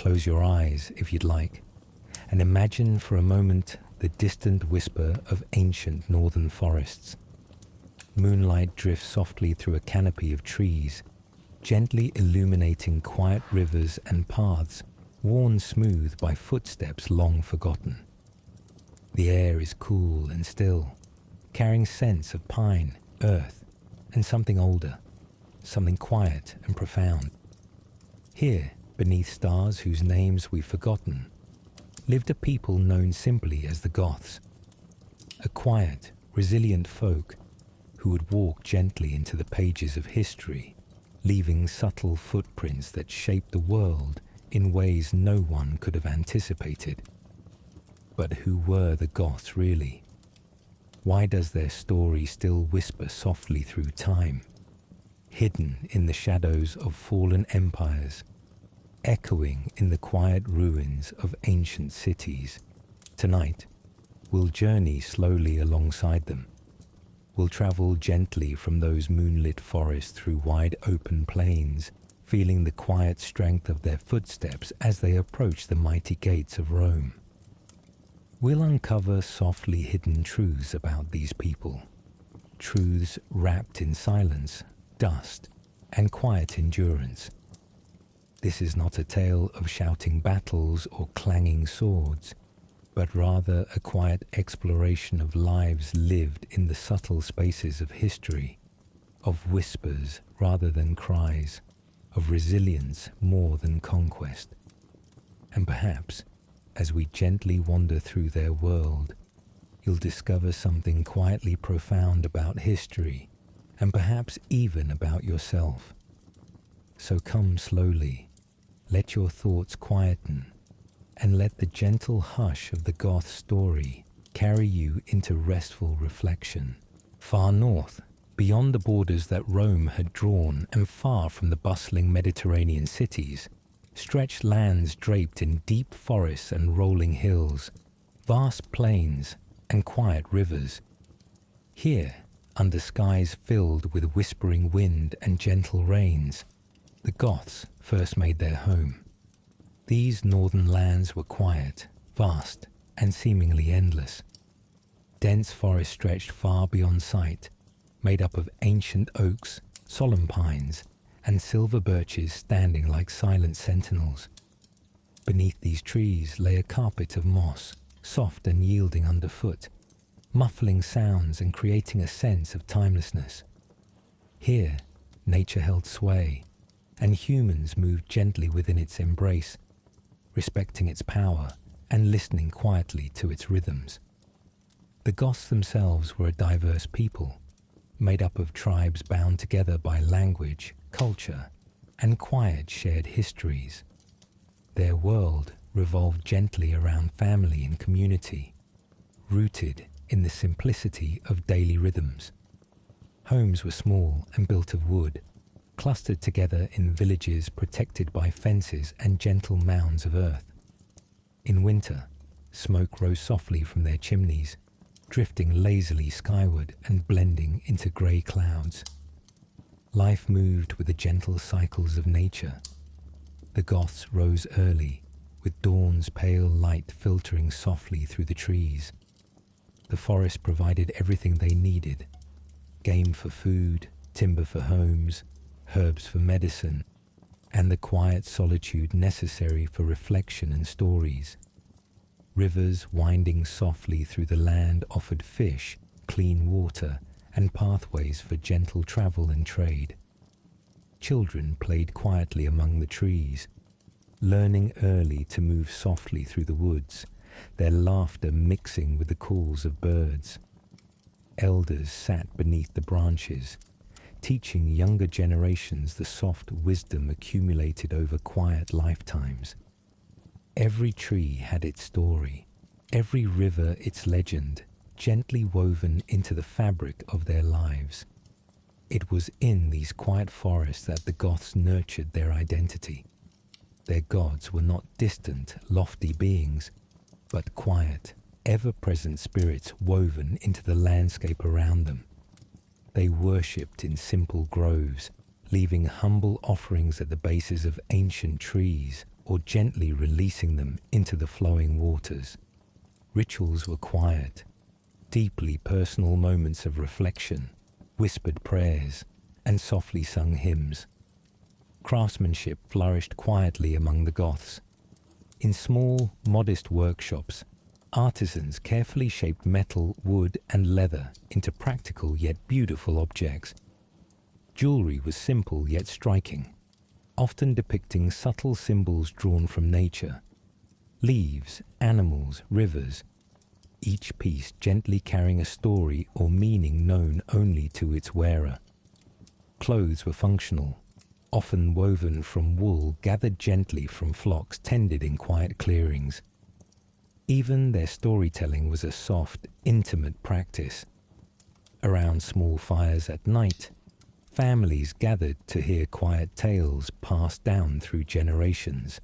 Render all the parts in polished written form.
Close your eyes if you'd like, and imagine for a moment the distant whisper of ancient northern forests. Moonlight drifts softly through a canopy of trees, gently illuminating quiet rivers and paths worn smooth by footsteps long forgotten. The air is cool and still, carrying scents of pine, earth, and something older, something quiet and profound. Here, beneath stars whose names we've forgotten, lived a people known simply as the Goths, a quiet, resilient folk who would walk gently into the pages of history, leaving subtle footprints that shaped the world in ways no one could have anticipated. But who were the Goths really? Why does their story still whisper softly through time, hidden in the shadows of fallen empires, echoing in the quiet ruins of ancient cities? Tonight, we'll journey slowly alongside them. We'll travel gently from those moonlit forests through wide open plains, feeling the quiet strength of their footsteps as they approach the mighty gates of Rome. We'll uncover softly hidden truths about these people, truths wrapped in silence, dust, and quiet endurance. This is not a tale of shouting battles or clanging swords, but rather a quiet exploration of lives lived in the subtle spaces of history, of whispers rather than cries, of resilience more than conquest. And perhaps, as we gently wander through their world, you'll discover something quietly profound about history, and perhaps even about yourself. So come slowly, let your thoughts quieten, and let the gentle hush of the Goth story carry you into restful reflection. Far north, beyond the borders that Rome had drawn and far from the bustling Mediterranean cities, stretched lands draped in deep forests and rolling hills, vast plains and quiet rivers. Here, under skies filled with whispering wind and gentle rains, the Goths first made their home. These northern lands were quiet, vast, and seemingly endless. Dense forests stretched far beyond sight, made up of ancient oaks, solemn pines, and silver birches standing like silent sentinels. Beneath these trees lay a carpet of moss, soft and yielding underfoot, muffling sounds and creating a sense of timelessness. Here, nature held sway, and humans moved gently within its embrace, respecting its power and listening quietly to its rhythms. The Goths themselves were a diverse people, made up of tribes bound together by language, culture, and quiet shared histories. Their world revolved gently around family and community, rooted in the simplicity of daily rhythms. Homes were small and built of wood, clustered together in villages protected by fences and gentle mounds of earth. In winter, smoke rose softly from their chimneys, drifting lazily skyward and blending into grey clouds. Life moved with the gentle cycles of nature. The Goths rose early, with dawn's pale light filtering softly through the trees. The forest provided everything they needed: game for food, timber for homes, herbs for medicine, and the quiet solitude necessary for reflection and stories. Rivers winding softly through the land offered fish, clean water, and pathways for gentle travel and trade. Children played quietly among the trees, learning early to move softly through the woods, their laughter mixing with the calls of birds. Elders sat beneath the branches, teaching younger generations the soft wisdom accumulated over quiet lifetimes. Every tree had its story, every river its legend, gently woven into the fabric of their lives. It was in these quiet forests that the Goths nurtured their identity. Their gods were not distant, lofty beings, but quiet, ever-present spirits woven into the landscape around them. They worshipped in simple groves, leaving humble offerings at the bases of ancient trees, or gently releasing them into the flowing waters. Rituals were quiet, deeply personal moments of reflection, whispered prayers, and softly sung hymns. Craftsmanship flourished quietly among the Goths. In small, modest workshops, artisans carefully shaped metal, wood, and leather into practical yet beautiful objects. Jewelry was simple yet striking, often depicting subtle symbols drawn from nature. Leaves, animals, rivers, each piece gently carrying a story or meaning known only to its wearer. Clothes were functional, often woven from wool gathered gently from flocks tended in quiet clearings. Even their storytelling was a soft, intimate practice. Around small fires at night, families gathered to hear quiet tales passed down through generations.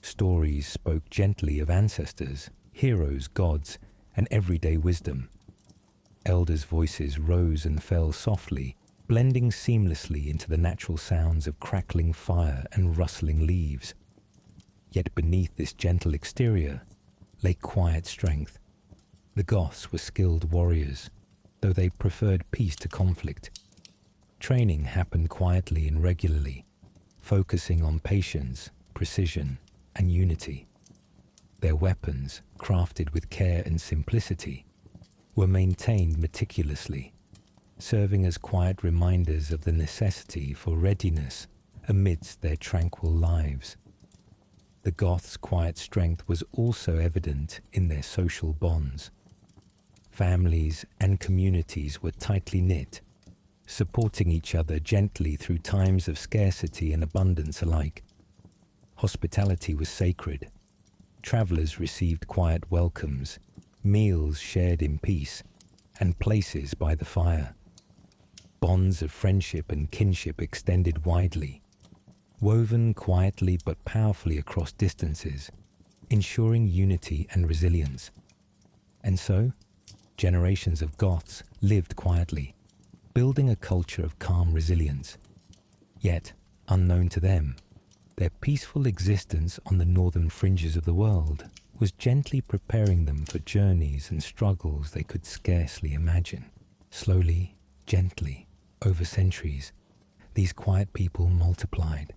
Stories spoke gently of ancestors, heroes, gods, and everyday wisdom. Elders' voices rose and fell softly, blending seamlessly into the natural sounds of crackling fire and rustling leaves. Yet beneath this gentle exterior lay quiet strength. The Goths were skilled warriors, though they preferred peace to conflict. Training happened quietly and regularly, focusing on patience, precision, and unity. Their weapons, crafted with care and simplicity, were maintained meticulously, serving as quiet reminders of the necessity for readiness amidst their tranquil lives. The Goths' quiet strength was also evident in their social bonds. Families and communities were tightly knit, supporting each other gently through times of scarcity and abundance alike. Hospitality was sacred. Travelers received quiet welcomes, meals shared in peace, and places by the fire. Bonds of friendship and kinship extended widely, woven quietly but powerfully across distances, ensuring unity and resilience. And so, generations of Goths lived quietly, building a culture of calm resilience. Yet, unknown to them, their peaceful existence on the northern fringes of the world was gently preparing them for journeys and struggles they could scarcely imagine. Slowly, gently, over centuries, these quiet people multiplied.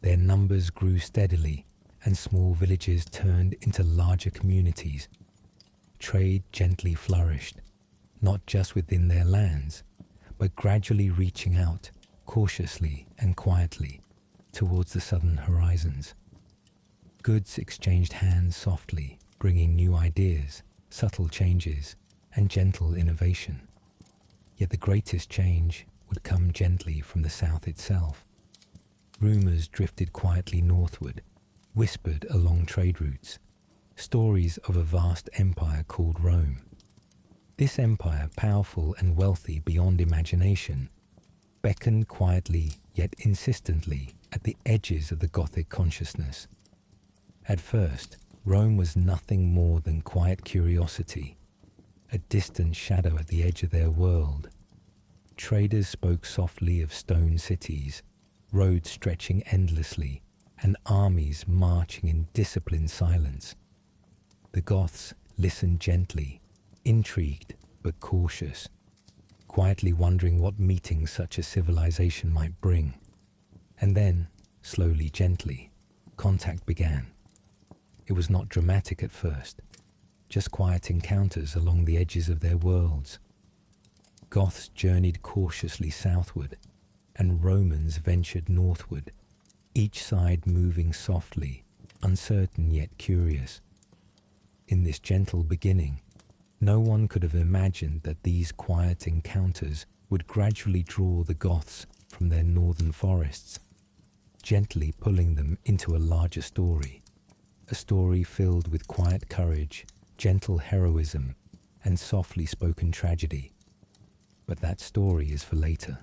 Their numbers grew steadily, and small villages turned into larger communities. Trade gently flourished, not just within their lands, but gradually reaching out, cautiously and quietly, towards the southern horizons. Goods exchanged hands softly, bringing new ideas, subtle changes, and gentle innovation. Yet the greatest change would come gently from the south itself. Rumors drifted quietly northward, whispered along trade routes, stories of a vast empire called Rome. This empire, powerful and wealthy beyond imagination, beckoned quietly yet insistently at the edges of the Gothic consciousness. At first, Rome was nothing more than quiet curiosity, a distant shadow at the edge of their world. Traders spoke softly of stone cities, roads stretching endlessly, and armies marching in disciplined silence. The Goths listened gently, intrigued but cautious, quietly wondering what meeting such a civilization might bring. And then, slowly, gently, contact began. It was not dramatic at first, just quiet encounters along the edges of their worlds. Goths journeyed cautiously southward, and Romans ventured northward, each side moving softly, uncertain yet curious. In this gentle beginning, no one could have imagined that these quiet encounters would gradually draw the Goths from their northern forests, gently pulling them into a larger story, a story filled with quiet courage, gentle heroism, and softly spoken tragedy. But that story is for later.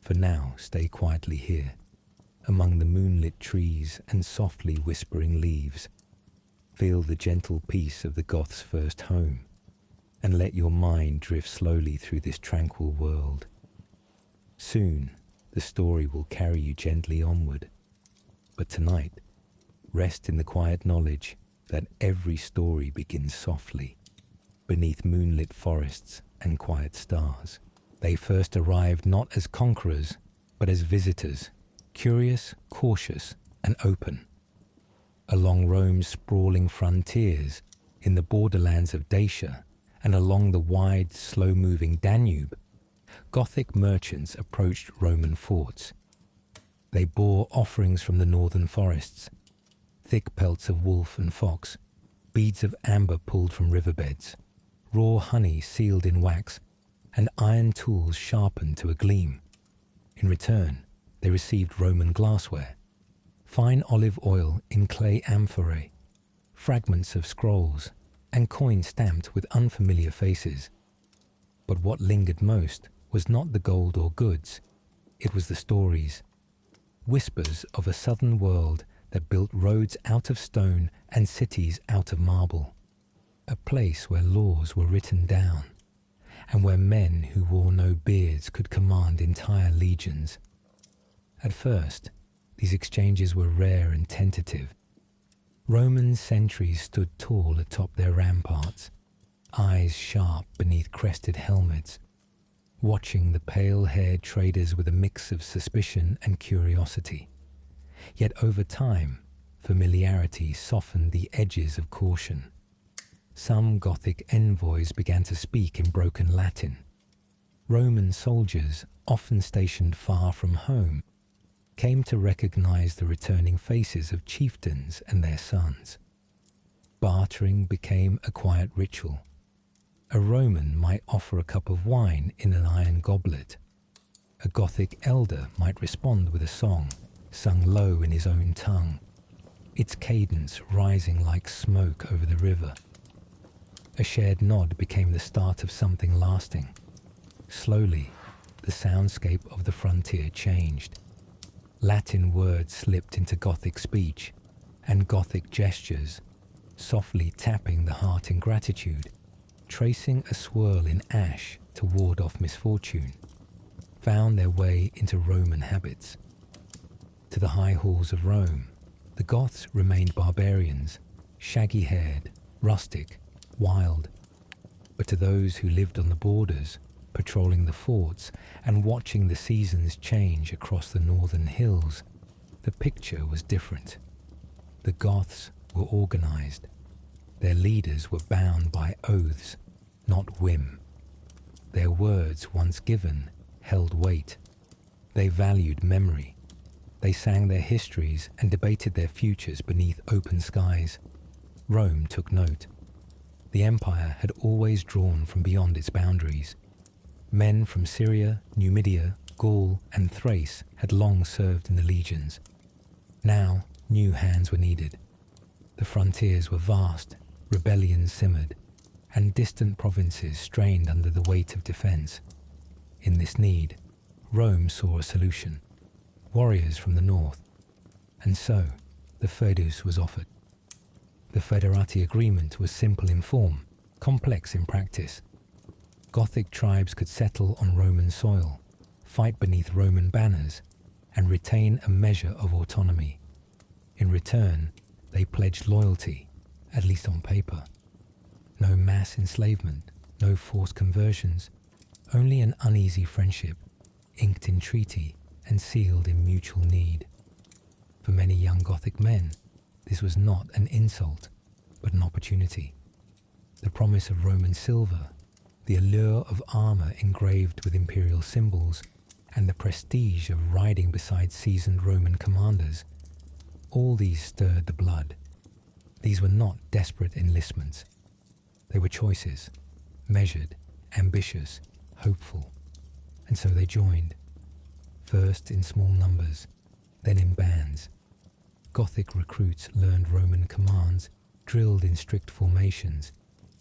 For now, stay quietly here, among the moonlit trees and softly whispering leaves. Feel the gentle peace of the Goths' first home, and let your mind drift slowly through this tranquil world. Soon, the story will carry you gently onward. But tonight, rest in the quiet knowledge that every story begins softly, beneath moonlit forests and quiet stars. They first arrived not as conquerors, but as visitors, curious, cautious, and open. Along Rome's sprawling frontiers, in the borderlands of Dacia, and along the wide, slow-moving Danube, Gothic merchants approached Roman forts. They bore offerings from the northern forests, thick pelts of wolf and fox, beads of amber pulled from riverbeds, raw honey sealed in wax, and iron tools sharpened to a gleam. In return, they received Roman glassware, fine olive oil in clay amphorae, fragments of scrolls, and coins stamped with unfamiliar faces. But what lingered most was not the gold or goods, it was the stories. Whispers of a southern world that built roads out of stone and cities out of marble. A place where laws were written down, and where men who wore no beards could command entire legions. At first, these exchanges were rare and tentative. Roman sentries stood tall atop their ramparts, eyes sharp beneath crested helmets, watching the pale-haired traders with a mix of suspicion and curiosity. Yet over time, familiarity softened the edges of caution. Some Gothic envoys began to speak in broken Latin. Roman soldiers, often stationed far from home, came to recognize the returning faces of chieftains and their sons. Bartering became a quiet ritual. A Roman might offer a cup of wine in an iron goblet. A Gothic elder might respond with a song, sung low in his own tongue, its cadence rising like smoke over the river. A shared nod became the start of something lasting. Slowly, the soundscape of the frontier changed. Latin words slipped into Gothic speech, and Gothic gestures, softly tapping the heart in gratitude, tracing a swirl in ash to ward off misfortune, found their way into Roman habits. To the high halls of Rome, the Goths remained barbarians, shaggy-haired, rustic, wild. But to those who lived on the borders, patrolling the forts and watching the seasons change across the northern hills, the picture was different. The Goths were organized. Their leaders were bound by oaths, not whim. Their words, once given, held weight. They valued memory. They sang their histories and debated their futures beneath open skies. Rome took note. The empire had always drawn from beyond its boundaries. Men from Syria, Numidia, Gaul, and Thrace had long served in the legions. Now, new hands were needed. The frontiers were vast, rebellions simmered, and distant provinces strained under the weight of defense. In this need, Rome saw a solution: warriors from the north. And so, the Fedus was offered. The Federati agreement was simple in form, complex in practice. Gothic tribes could settle on Roman soil, fight beneath Roman banners, and retain a measure of autonomy. In return, they pledged loyalty, at least on paper. No mass enslavement, no forced conversions, only an uneasy friendship, inked in treaty and sealed in mutual need. For many young Gothic men, this was not an insult, but an opportunity. The promise of Roman silver, the allure of armor engraved with imperial symbols, and the prestige of riding beside seasoned Roman commanders, all these stirred the blood. These were not desperate enlistments. They were choices, measured, ambitious, hopeful. And so they joined, first in small numbers, then in bands. Gothic recruits learned Roman commands, drilled in strict formations,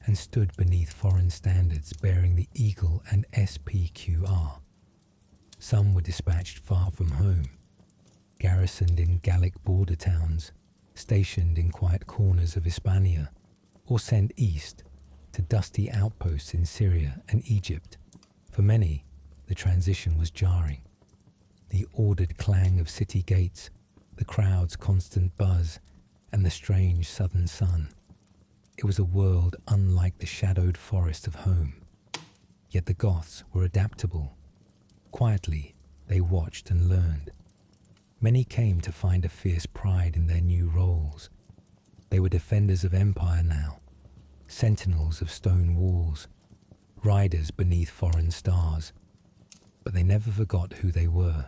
and stood beneath foreign standards bearing the eagle and SPQR. Some were dispatched far from home, garrisoned in Gallic border towns, stationed in quiet corners of Hispania, or sent east to dusty outposts in Syria and Egypt. For many, the transition was jarring. The ordered clang of city gates, the crowd's constant buzz, and the strange southern sun. It was a world unlike the shadowed forest of home. Yet the Goths were adaptable. Quietly, they watched and learned. Many came to find a fierce pride in their new roles. They were defenders of empire now, sentinels of stone walls, riders beneath foreign stars. But they never forgot who they were.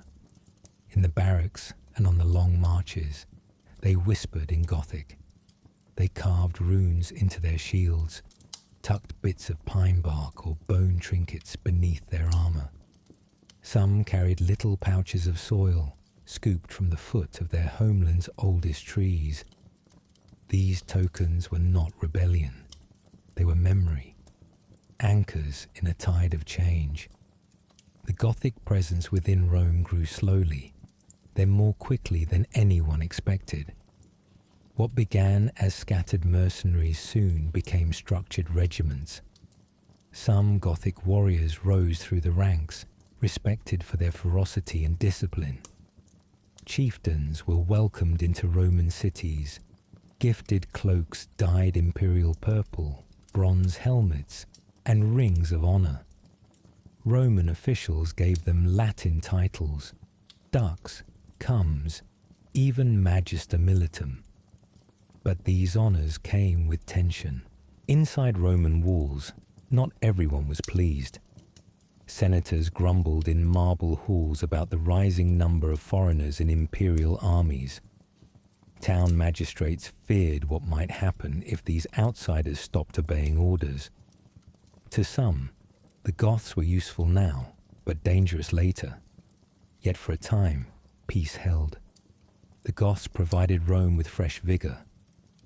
In the barracks and on the long marches, they whispered in Gothic. They carved runes into their shields, tucked bits of pine bark or bone trinkets beneath their armor. Some carried little pouches of soil, scooped from the foot of their homeland's oldest trees. These tokens were not rebellion. They were memory, anchors in a tide of change. The Gothic presence within Rome grew slowly, then more quickly than anyone expected. What began as scattered mercenaries soon became structured regiments. Some Gothic warriors rose through the ranks, respected for their ferocity and discipline. Chieftains were welcomed into Roman cities, gifted cloaks dyed imperial purple, bronze helmets, and rings of honor. Roman officials gave them Latin titles, dux, comes, even magister militum. But these honors came with tension. Inside Roman walls, not everyone was pleased. Senators grumbled in marble halls about the rising number of foreigners in imperial armies. Town magistrates feared what might happen if these outsiders stopped obeying orders. To some, the Goths were useful now, but dangerous later. Yet for a time, peace held. The Goths provided Rome with fresh vigor.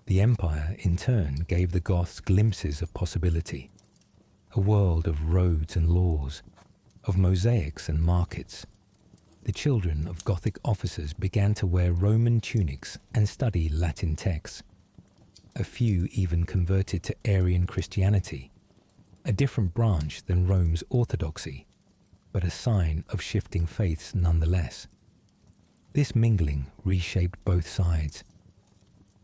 The empire, in turn, gave the Goths glimpses of possibility. A world of roads and laws, of mosaics and markets. The children of Gothic officers began to wear Roman tunics and study Latin texts. A few even converted to Arian Christianity, a different branch than Rome's orthodoxy, but a sign of shifting faiths nonetheless. This mingling reshaped both sides.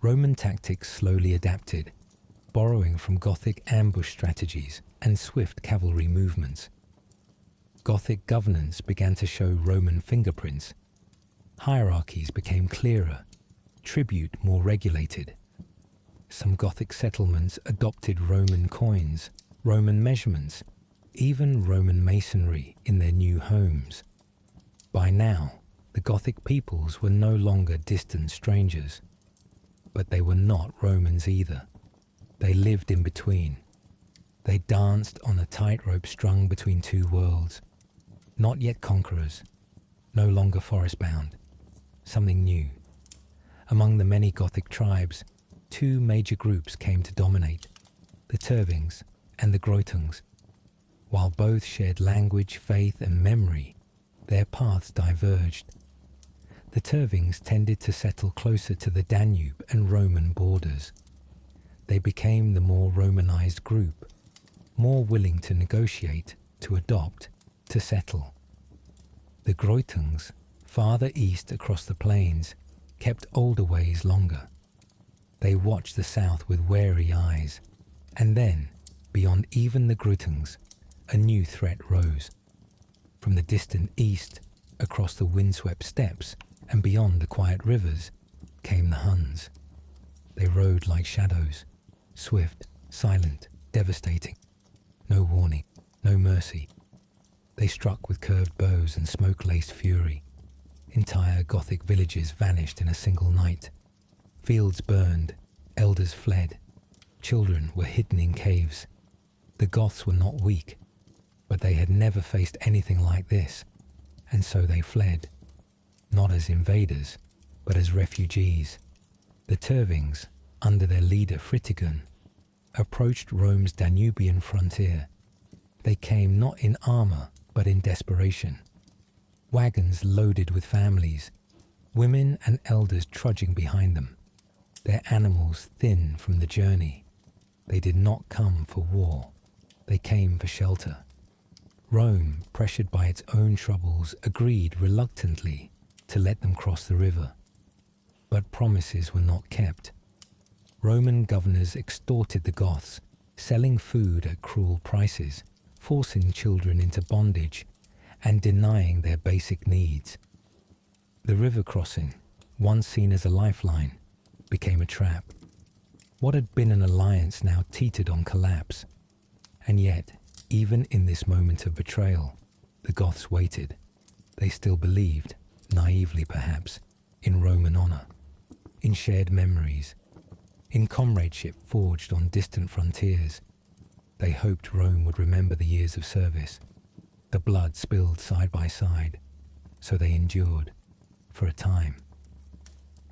Roman tactics slowly adapted, borrowing from Gothic ambush strategies and swift cavalry movements. Gothic governance began to show Roman fingerprints. Hierarchies became clearer, tribute more regulated. Some Gothic settlements adopted Roman coins, Roman measurements, even Roman masonry in their new homes. By now, the Gothic peoples were no longer distant strangers. But they were not Romans either. They lived in between. They danced on a tightrope strung between two worlds. Not yet conquerors, no longer forest-bound. Something new. Among the many Gothic tribes, two major groups came to dominate, the Tervings and the Greutungs. While both shared language, faith, and memory, their paths diverged. The Tervings tended to settle closer to the Danube and Roman borders. They became the more Romanized group, more willing to negotiate, to adopt, to settle. The Greutungs, farther east across the plains, kept older ways longer. They watched the south with wary eyes, and then, beyond even the Greutungs, a new threat rose. From the distant east, across the windswept steppes, and beyond the quiet rivers, came the Huns. They rode like shadows, swift, silent, devastating. No warning, no mercy. They struck with curved bows and smoke-laced fury. Entire Gothic villages vanished in a single night. Fields burned, elders fled. Children were hidden in caves. The Goths were not weak, but they had never faced anything like this, and so they fled. Not as invaders, but as refugees. The Tervings, under their leader Fritigern, approached Rome's Danubian frontier. They came not in armor, but in desperation. Wagons loaded with families, women and elders trudging behind them, their animals thin from the journey. They did not come for war. They came for shelter. Rome, pressured by its own troubles, agreed reluctantly to let them cross the river. But promises were not kept. Roman governors extorted the Goths, selling food at cruel prices, forcing children into bondage, and denying their basic needs. The river crossing, once seen as a lifeline, became a trap. What had been an alliance now teetered on collapse. And yet, even in this moment of betrayal, the Goths waited. They still believed, naively perhaps, in Roman honor, in shared memories, in comradeship forged on distant frontiers. They hoped Rome would remember the years of service, the blood spilled side by side, so they endured, for a time.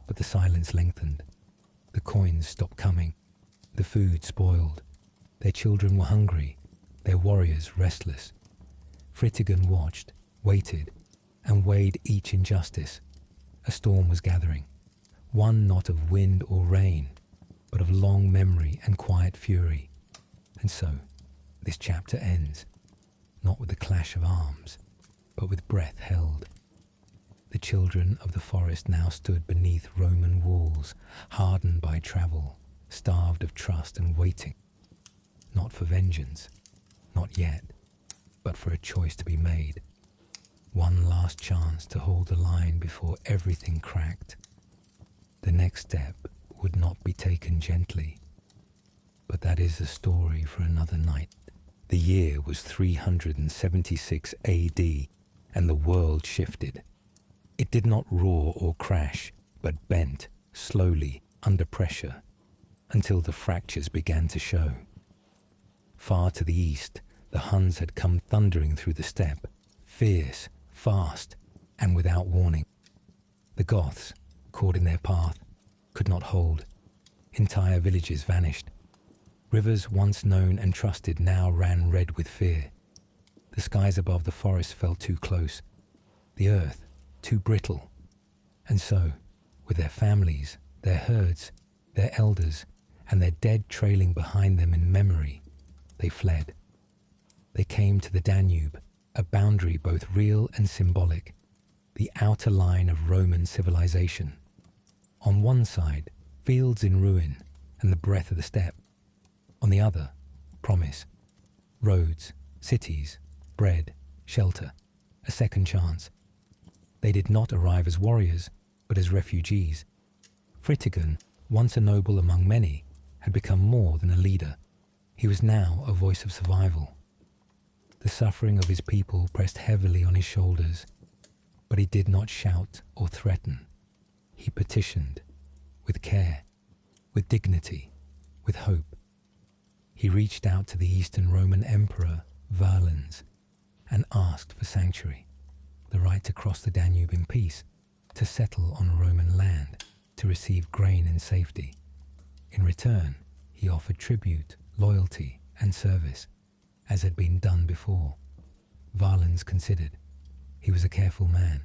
But the silence lengthened. The coins stopped coming, the food spoiled. Their children were hungry, their warriors restless. Fritigern watched, waited, and weighed each injustice. A storm was gathering, one not of wind or rain, but of long memory and quiet fury. And so, this chapter ends, not with the clash of arms, but with breath held. The children of the forest now stood beneath Roman walls, hardened by travel, starved of trust and waiting. Not for vengeance, not yet, but for a choice to be made. One last chance to hold the line before everything cracked. The next step would not be taken gently. But that is a story for another night. The year was 376 AD, and the world shifted. It did not roar or crash, but bent, slowly, under pressure, until the fractures began to show. Far to the east, the Huns had come thundering through the steppe, fierce, fast, and without warning. The Goths, caught in their path, could not hold. Entire villages vanished. Rivers once known and trusted now ran red with fear. The skies above the forest felt too close, the earth too brittle. And so, with their families, their herds, their elders, and their dead trailing behind them in memory, they fled. They came to the Danube, a boundary both real and symbolic, the outer line of Roman civilization. On one side, fields in ruin and the breath of the steppe. On the other, promise, roads, cities, bread, shelter, a second chance. They did not arrive as warriors, but as refugees. Fritigern, once a noble among many, had become more than a leader. He was now a voice of survival. The suffering of his people pressed heavily on his shoulders, but he did not shout or threaten. He petitioned, with care, with dignity, with hope. He reached out to the Eastern Roman Emperor, Valens, and asked for sanctuary, the right to cross the Danube in peace, to settle on Roman land, to receive grain in safety. In return, he offered tribute, loyalty, and service, as had been done before. Valens considered. He was a careful man,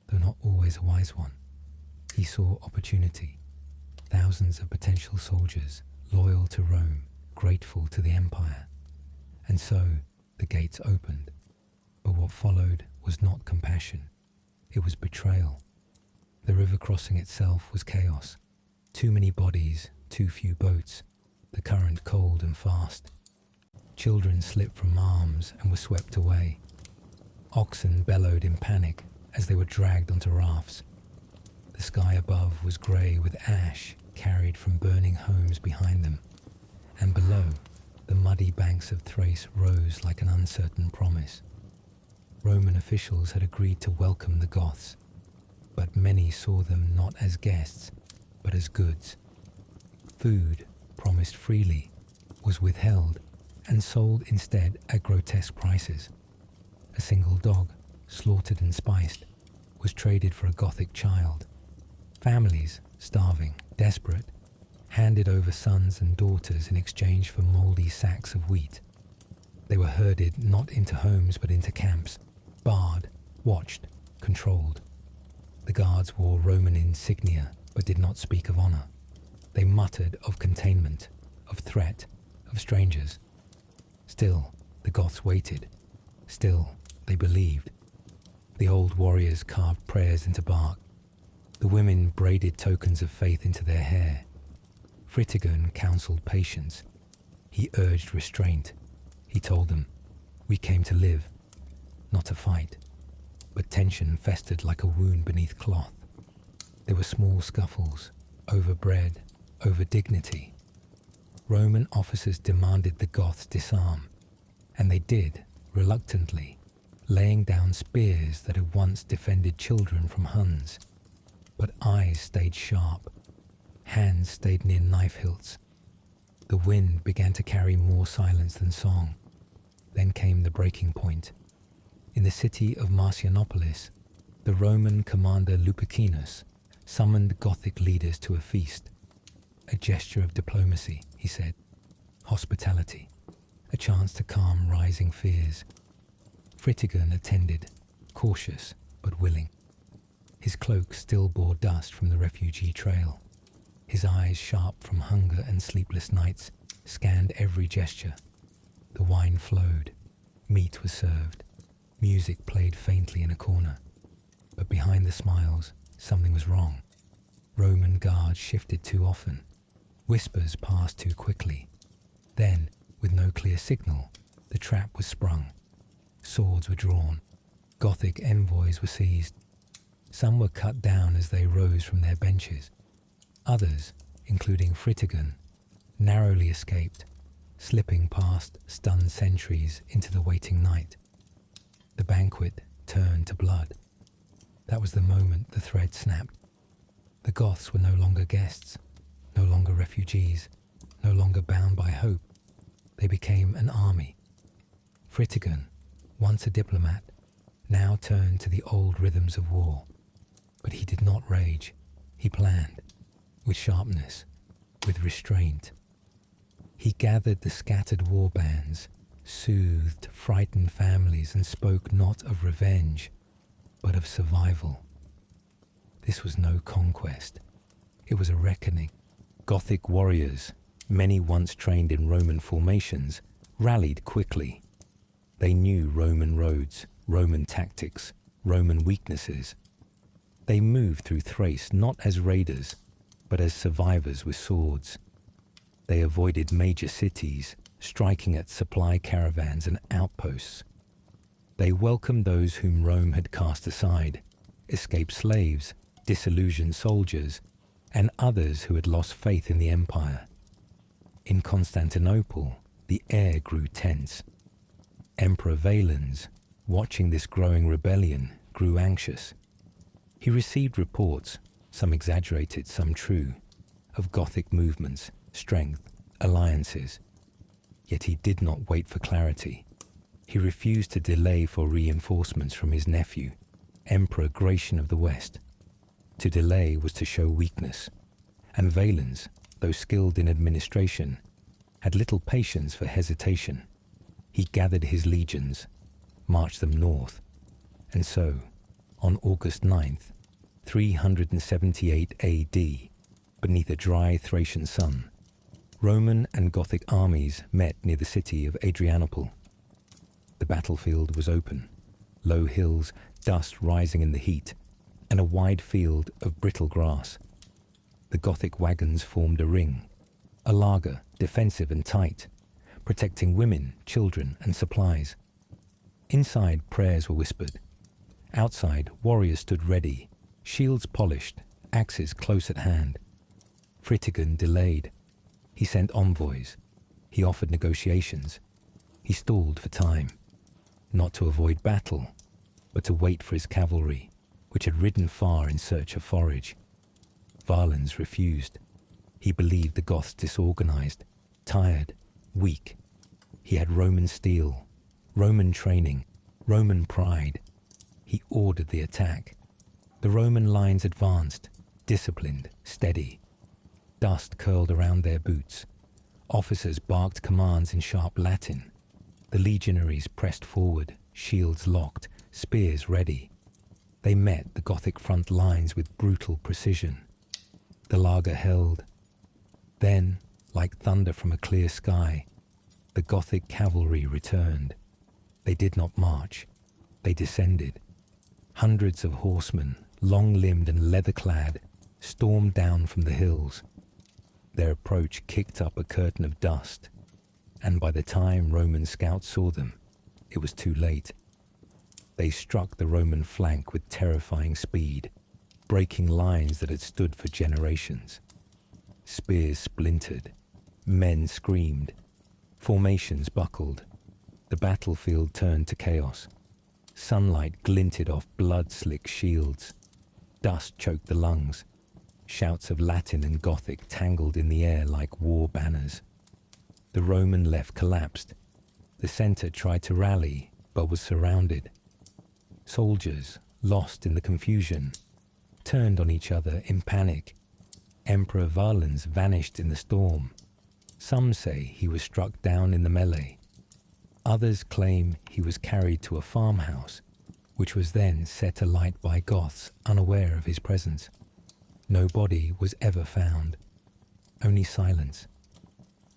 though not always a wise one. He saw opportunity. Thousands of potential soldiers, loyal to Rome, grateful to the empire. And so the gates opened. But what followed was not compassion. It was betrayal. The river crossing itself was chaos. Too many bodies, too few boats, the current cold and fast. Children slipped from arms and were swept away. Oxen bellowed in panic as they were dragged onto rafts. The sky above was grey with ash carried from burning homes behind them, and below, the muddy banks of Thrace rose like an uncertain promise. Roman officials had agreed to welcome the Goths, but many saw them not as guests, but as goods. Food, promised freely, was withheld and sold instead at grotesque prices. A single dog, slaughtered and spiced, was traded for a Gothic child. Families, starving, desperate, handed over sons and daughters in exchange for mouldy sacks of wheat. They were herded not into homes but into camps, barred, watched, controlled. The guards wore Roman insignia but did not speak of honor. They muttered of containment, of threat, of strangers. Still, the Goths waited. Still, they believed. The old warriors carved prayers into bark. The women braided tokens of faith into their hair. Fritigern counselled patience. He urged restraint. He told them, "We came to live, not to fight." But tension festered like a wound beneath cloth. There were small scuffles, over bread, over dignity. Roman officers demanded the Goths disarm, and they did, reluctantly, laying down spears that had once defended children from Huns. But eyes stayed sharp, hands stayed near knife hilts. The wind began to carry more silence than song. Then came the breaking point. In the city of Marcianopolis, the Roman commander Lupicinus summoned Gothic leaders to a feast. A gesture of diplomacy, he said. Hospitality. A chance to calm rising fears. Fritigern attended, cautious but willing. His cloak still bore dust from the refugee trail. His eyes, sharp from hunger and sleepless nights, scanned every gesture. The wine flowed. Meat was served. Music played faintly in a corner. But behind the smiles, something was wrong. Roman guards shifted too often. Whispers passed too quickly. Then, with no clear signal, the trap was sprung. Swords were drawn. Gothic envoys were seized. Some were cut down as they rose from their benches. Others, including Fritigern, narrowly escaped, slipping past stunned sentries into the waiting night. The banquet turned to blood. That was the moment the thread snapped. The Goths were no longer guests, no longer refugees, no longer bound by hope. They became an army. Fritigern, once a diplomat, now turned to the old rhythms of war. But he did not rage. He planned, with sharpness, with restraint. He gathered the scattered war bands, soothed frightened families, and spoke not of revenge, but of survival. This was no conquest. It was a reckoning. Gothic warriors, many once trained in Roman formations, rallied quickly. They knew Roman roads, Roman tactics, Roman weaknesses. They moved through Thrace not as raiders, but as survivors with swords. They avoided major cities, striking at supply caravans and outposts. They welcomed those whom Rome had cast aside, escaped slaves, disillusioned soldiers, and others who had lost faith in the empire. In Constantinople, the air grew tense. Emperor Valens, watching this growing rebellion, grew anxious. He received reports, some exaggerated, some true, of Gothic movements, strength, alliances. Yet he did not wait for clarity. He refused to delay for reinforcements from his nephew, Emperor Gratian of the West. To delay was to show weakness, and Valens, though skilled in administration, had little patience for hesitation. He gathered his legions, marched them north, and so, on August 9th, 378 AD, beneath a dry Thracian sun, Roman and Gothic armies met near the city of Adrianople. The battlefield was open, low hills, dust rising in the heat, and a wide field of brittle grass. The Gothic wagons formed a ring, a laager, defensive and tight, protecting women, children, and supplies. Inside, prayers were whispered. Outside, warriors stood ready, shields polished, axes close at hand. Fritigern delayed. He sent envoys. He offered negotiations. He stalled for time, not to avoid battle, but to wait for his cavalry, which had ridden far in search of forage. Valens refused. He believed the Goths disorganized, tired, weak. He had Roman steel, Roman training, Roman pride. He ordered the attack. The Roman lines advanced, disciplined, steady. Dust curled around their boots. Officers barked commands in sharp Latin. The legionaries pressed forward, shields locked, spears ready. They met the Gothic front lines with brutal precision. The laager held. Then, like thunder from a clear sky, the Gothic cavalry returned. They did not march. They descended. Hundreds of horsemen, long-limbed and leather-clad, stormed down from the hills. Their approach kicked up a curtain of dust, and by the time Roman scouts saw them, it was too late. They struck the Roman flank with terrifying speed, breaking lines that had stood for generations. Spears splintered, men screamed, formations buckled, the battlefield turned to chaos. Sunlight glinted off blood-slick shields, dust choked the lungs, shouts of Latin and Gothic tangled in the air like war banners. The Roman left collapsed. The centre tried to rally, but was surrounded. Soldiers, lost in the confusion, turned on each other in panic. Emperor Valens vanished in the storm. Some say he was struck down in the melee. Others claim he was carried to a farmhouse, which was then set alight by Goths unaware of his presence. No body was ever found, only silence.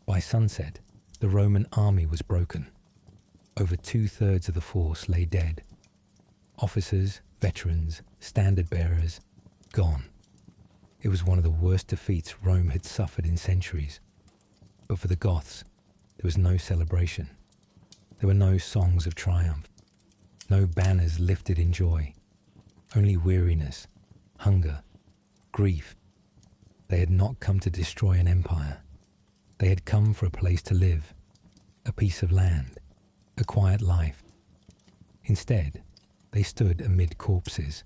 By sunset, the Roman army was broken. Over 2/3 of the force lay dead. Officers, veterans, standard-bearers, gone. It was one of the worst defeats Rome had suffered in centuries. But for the Goths, there was no celebration. There were no songs of triumph, no banners lifted in joy, only weariness, hunger, grief. They had not come to destroy an empire. They had come for a place to live, a piece of land, a quiet life. Instead, they stood amid corpses.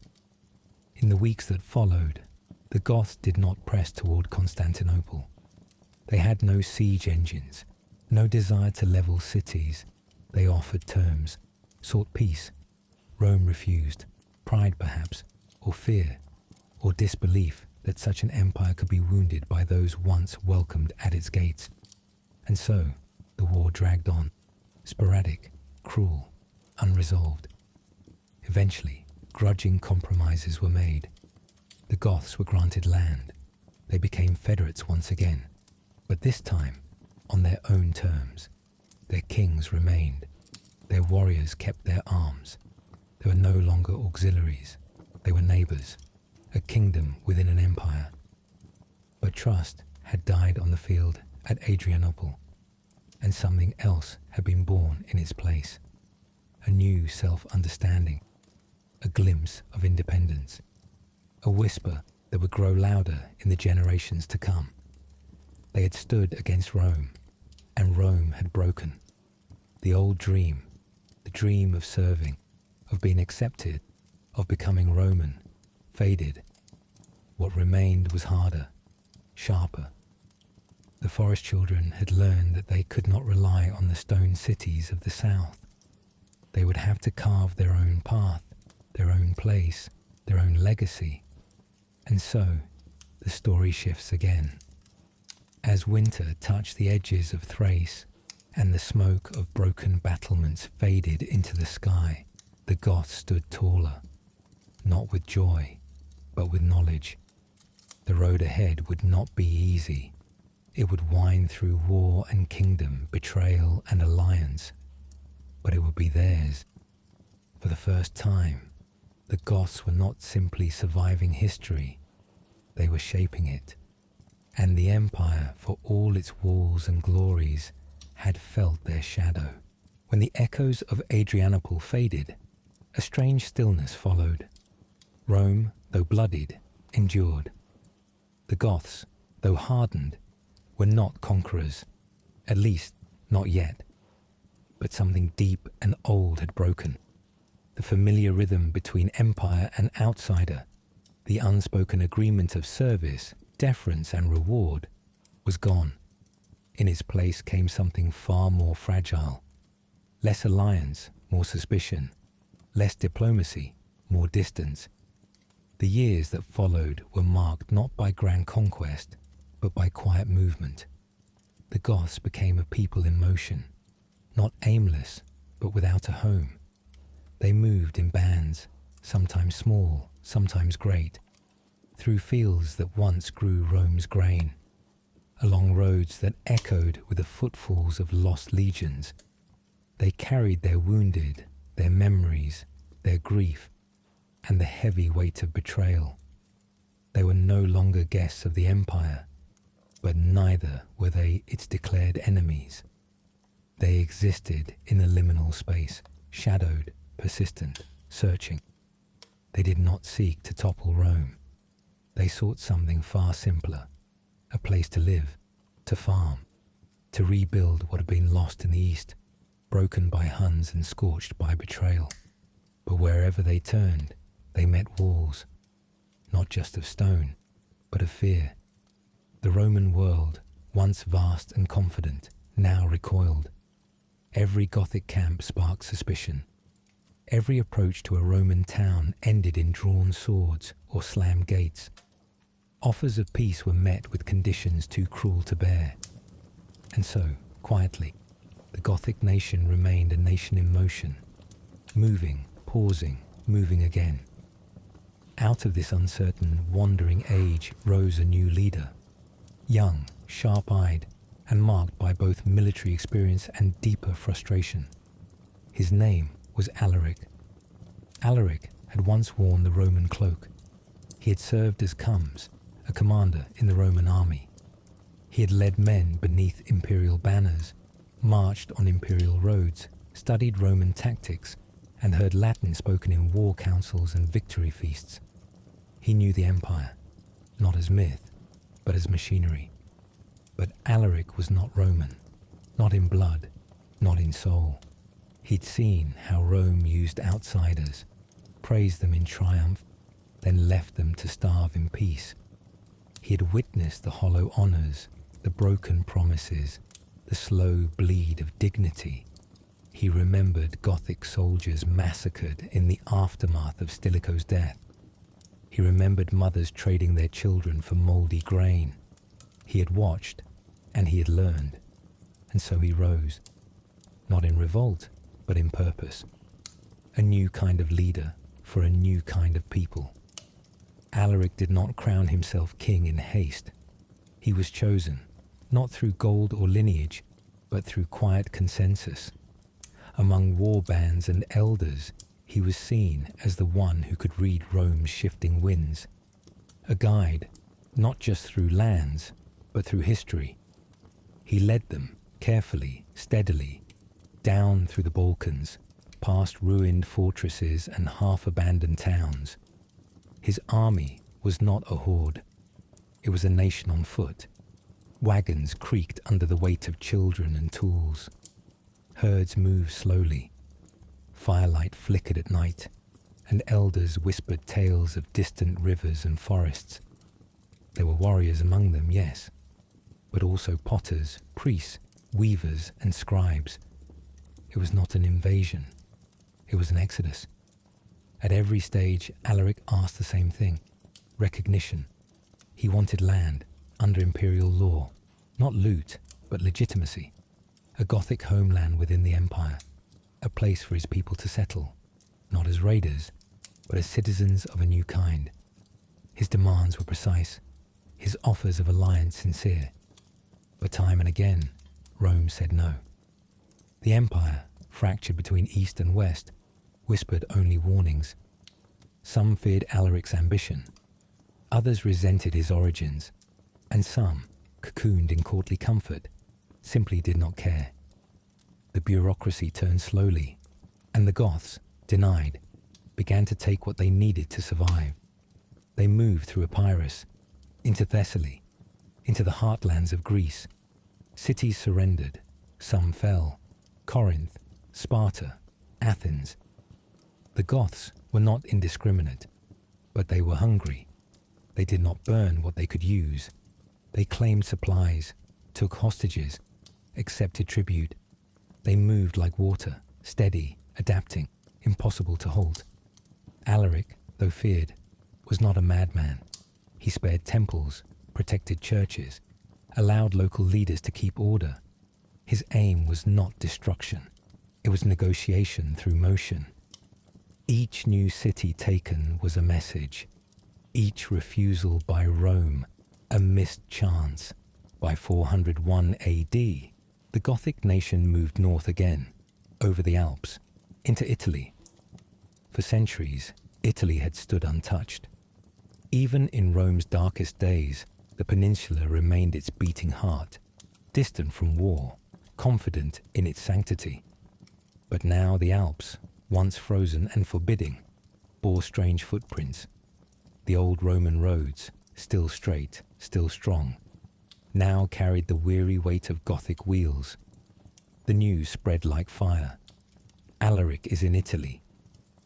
In the weeks that followed, the Goths did not press toward Constantinople. They had no siege engines, no desire to level cities. They offered terms, sought peace. Rome refused, pride perhaps, or fear, or disbelief that such an empire could be wounded by those once welcomed at its gates. And so, the war dragged on, sporadic, cruel, unresolved. Eventually, grudging compromises were made. The Goths were granted land. They became federates once again, but this time on their own terms. Their kings remained. Their warriors kept their arms. They were no longer auxiliaries. They were neighbors, a kingdom within an empire. But trust had died on the field at Adrianople, and something else had been born in its place. A new self-understanding, a glimpse of independence, a whisper that would grow louder in the generations to come. They had stood against Rome, and Rome had broken. The old dream, the dream of serving, of being accepted, of becoming Roman, faded. What remained was harder, sharper. The forest children had learned that they could not rely on the stone cities of the south. They would have to carve their own path, their own place, their own legacy. And so, the story shifts again. As winter touched the edges of Thrace, and the smoke of broken battlements faded into the sky, the Goths stood taller, not with joy, but with knowledge. The road ahead would not be easy. It would wind through war and kingdom, betrayal and alliance, but it would be theirs. For the first time, the Goths were not simply surviving history, they were shaping it. And the empire, for all its walls and glories, had felt their shadow. When the echoes of Adrianople faded, a strange stillness followed. Rome, though bloodied, endured. The Goths, though hardened, were not conquerors, at least not yet. But something deep and old had broken. The familiar rhythm between empire and outsider, the unspoken agreement of service, deference and reward, was gone. In its place came something far more fragile. Less alliance, more suspicion. Less diplomacy, more distance. The years that followed were marked not by grand conquest, but by quiet movement. The Goths became a people in motion, not aimless, but without a home. They moved in bands, sometimes small, sometimes great, through fields that once grew Rome's grain, along roads that echoed with the footfalls of lost legions. They carried their wounded, their memories, their grief, and the heavy weight of betrayal. They were no longer guests of the empire. but neither were they its declared enemies. They existed in a liminal space, shadowed, persistent, searching. They did not seek to topple Rome. They sought something far simpler, a place to live, to farm, to rebuild what had been lost in the East, broken by Huns and scorched by betrayal. But wherever they turned, they met walls, not just of stone, but of fear. The Roman world, once vast and confident, now recoiled. Every Gothic camp sparked suspicion. Every approach to a Roman town ended in drawn swords or slammed gates. Offers of peace were met with conditions too cruel to bear. And so, quietly, the Gothic nation remained a nation in motion, moving, pausing, moving again. Out of this uncertain, wandering age rose a new leader, young, sharp-eyed, and marked by both military experience and deeper frustration. His name was Alaric. Alaric had once worn the Roman cloak. He had served as comes, a commander in the Roman army. He had led men beneath imperial banners, marched on imperial roads, studied Roman tactics, and heard Latin spoken in war councils and victory feasts. He knew the empire, not as myth, but as machinery. But Alaric was not Roman, not in blood, not in soul. He'd seen how Rome used outsiders, praised them in triumph, then left them to starve in peace. He had witnessed the hollow honors, the broken promises, the slow bleed of dignity. He remembered Gothic soldiers massacred in the aftermath of Stilicho's death. He remembered mothers trading their children for mouldy grain. He had watched, and he had learned, and so he rose, not in revolt, but in purpose. A new kind of leader for a new kind of people. Alaric did not crown himself king in haste. He was chosen, not through gold or lineage, but through quiet consensus. Among war bands and elders, he was seen as the one who could read Rome's shifting winds. A guide, not just through lands, but through history. He led them, carefully, steadily, down through the Balkans, past ruined fortresses and half-abandoned towns. His army was not a horde. It was a nation on foot. Wagons creaked under the weight of children and tools. Herds moved slowly. Firelight flickered at night, and elders whispered tales of distant rivers and forests. There were warriors among them, yes, but also potters, priests, weavers, and scribes. It was not an invasion. It was an exodus. At every stage, Alaric asked the same thing: recognition. He wanted land, under imperial law, not loot, but legitimacy. A Gothic homeland within the empire, a place for his people to settle, not as raiders, but as citizens of a new kind. His demands were precise, his offers of alliance sincere. But time and again, Rome said no. The empire, fractured between East and West, whispered only warnings. Some feared Alaric's ambition, others resented his origins, and some, cocooned in courtly comfort, simply did not care. The bureaucracy turned slowly, and the Goths, denied, began to take what they needed to survive. They moved through Epirus, into Thessaly, into the heartlands of Greece. Cities surrendered, some fell: Corinth, Sparta, Athens. The Goths were not indiscriminate, but they were hungry. They did not burn what they could use. They claimed supplies, took hostages, accepted tribute. They moved like water, steady, adapting, impossible to halt. Alaric, though feared, was not a madman. He spared temples, protected churches, allowed local leaders to keep order. His aim was not destruction. It was negotiation through motion. Each new city taken was a message. Each refusal by Rome, a missed chance. By 401 AD, the Gothic nation moved north again, over the Alps, into Italy. For centuries, Italy had stood untouched. Even in Rome's darkest days, The peninsula remained its beating heart, distant from war, confident in its sanctity. But now the Alps, once frozen and forbidding, bore strange footprints. The old Roman roads, still straight, still strong, now carried the weary weight of Gothic wheels. The news spread like fire. Alaric is in Italy.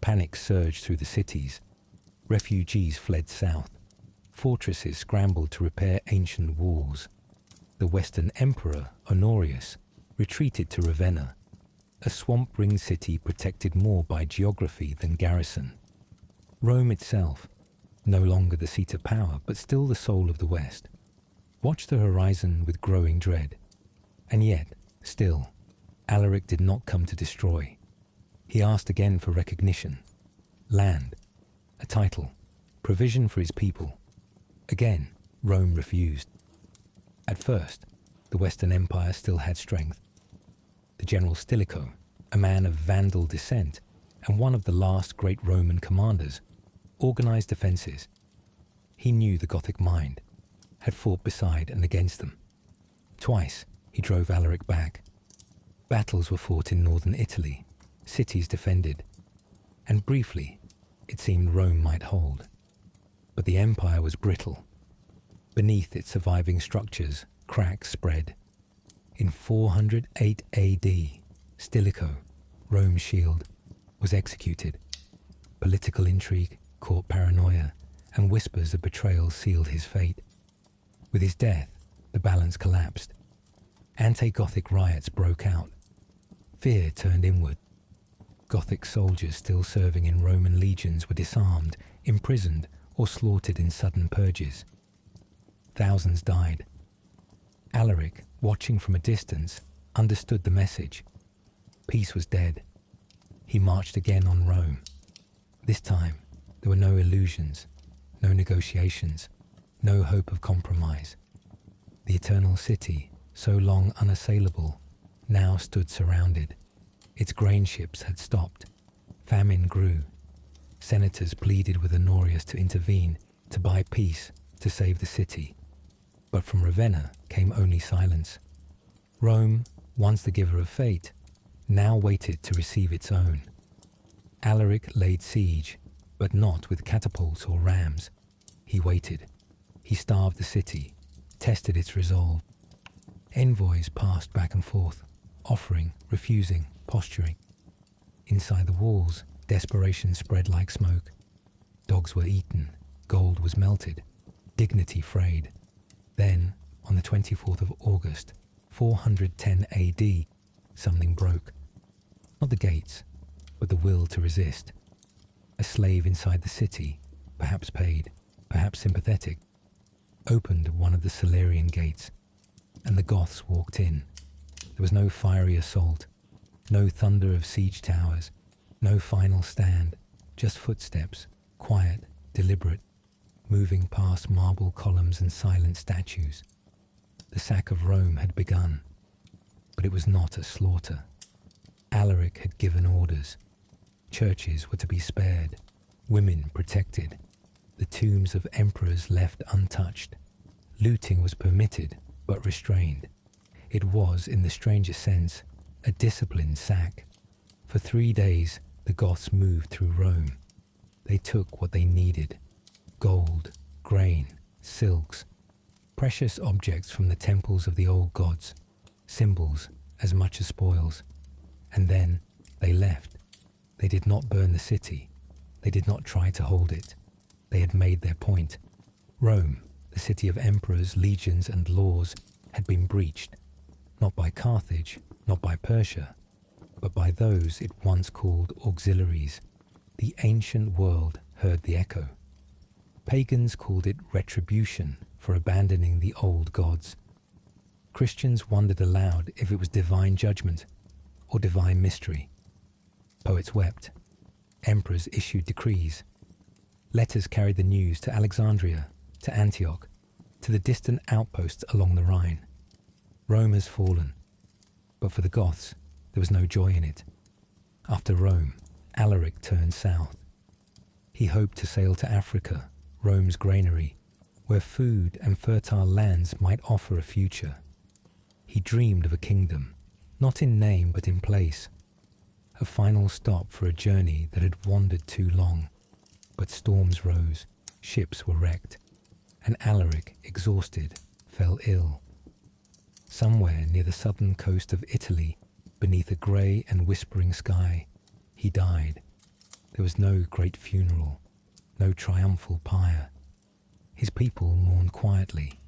Panic surged through the cities. Refugees fled south. Fortresses scrambled to repair ancient walls. The Western Emperor, Honorius, retreated to Ravenna, a swamp-ringed city protected more by geography than garrison. Rome itself, no longer the seat of power, but still the soul of the West, watched the horizon with growing dread. And yet, still, Alaric did not come to destroy. He asked again for recognition, land, a title, provision for his people. Again, Rome refused. At first, the Western Empire still had strength. The general Stilicho, a man of Vandal descent and one of the last great Roman commanders, organized defenses. He knew the Gothic mind, had fought beside and against them. Twice he drove Alaric back. Battles were fought in northern Italy, cities defended, and briefly it seemed Rome might hold. But the empire was brittle. Beneath its surviving structures, cracks spread. In 408 AD, Stilicho, Rome's shield, was executed. Political intrigue, court paranoia, and whispers of betrayal sealed his fate. With his death, the balance collapsed. Anti-Gothic riots broke out. Fear turned inward. Gothic soldiers still serving in Roman legions were disarmed, imprisoned, or slaughtered in sudden purges. Thousands died. Alaric, watching from a distance, understood the message. Peace was dead. He marched again on Rome. This time, there were no illusions, no negotiations, no hope of compromise. The eternal city, so long unassailable, now stood surrounded. Its grain ships had stopped. Famine grew. Senators pleaded with Honorius to intervene, to buy peace, to save the city. But from Ravenna came only silence. Rome, once the giver of fate, now waited to receive its own. Alaric laid siege, but not with catapults or rams. He waited. He starved the city, tested its resolve. Envoys passed back and forth, offering, refusing, posturing. Inside the walls, desperation spread like smoke. Dogs were eaten, gold was melted, dignity frayed. Then, on the 24th of August, 410 AD, something broke. Not the gates, but the will to resist. A slave inside the city, perhaps paid, perhaps sympathetic, opened one of the Salarian gates, and the Goths walked in. There was no fiery assault, no thunder of siege towers, no final stand, just footsteps, quiet, deliberate, moving past marble columns and silent statues. The sack of Rome had begun, but it was not a slaughter. Alaric had given orders. Churches were to be spared, women protected, the tombs of emperors left untouched. Looting was permitted, but restrained. It was, in the strangest sense, a disciplined sack. For 3 days, the Goths moved through Rome. They took what they needed: gold, grain, silks, precious objects from the temples of the old gods, symbols as much as spoils. And then they left. They did not burn the city. They did not try to hold it. They had made their point. Rome, the city of emperors, legions, and laws, had been breached, not by Carthage, not by Persia, but by those it once called auxiliaries. The ancient world heard the echo. Pagans called it retribution for abandoning the old gods. Christians wondered aloud if it was divine judgment or divine mystery. Poets wept. Emperors issued decrees. Letters carried the news to Alexandria, to Antioch, to the distant outposts along the Rhine. Rome has fallen, but for the Goths there was no joy in it. After Rome, Alaric turned south. He hoped to sail to Africa, Rome's granary, where food and fertile lands might offer a future. He dreamed of a kingdom, not in name but in place, a final stop for a journey that had wandered too long. But storms rose, ships were wrecked, and Alaric, exhausted, fell ill. Somewhere near the southern coast of Italy, beneath a grey and whispering sky, he died. There was no great funeral, no triumphal pyre. His people mourned quietly.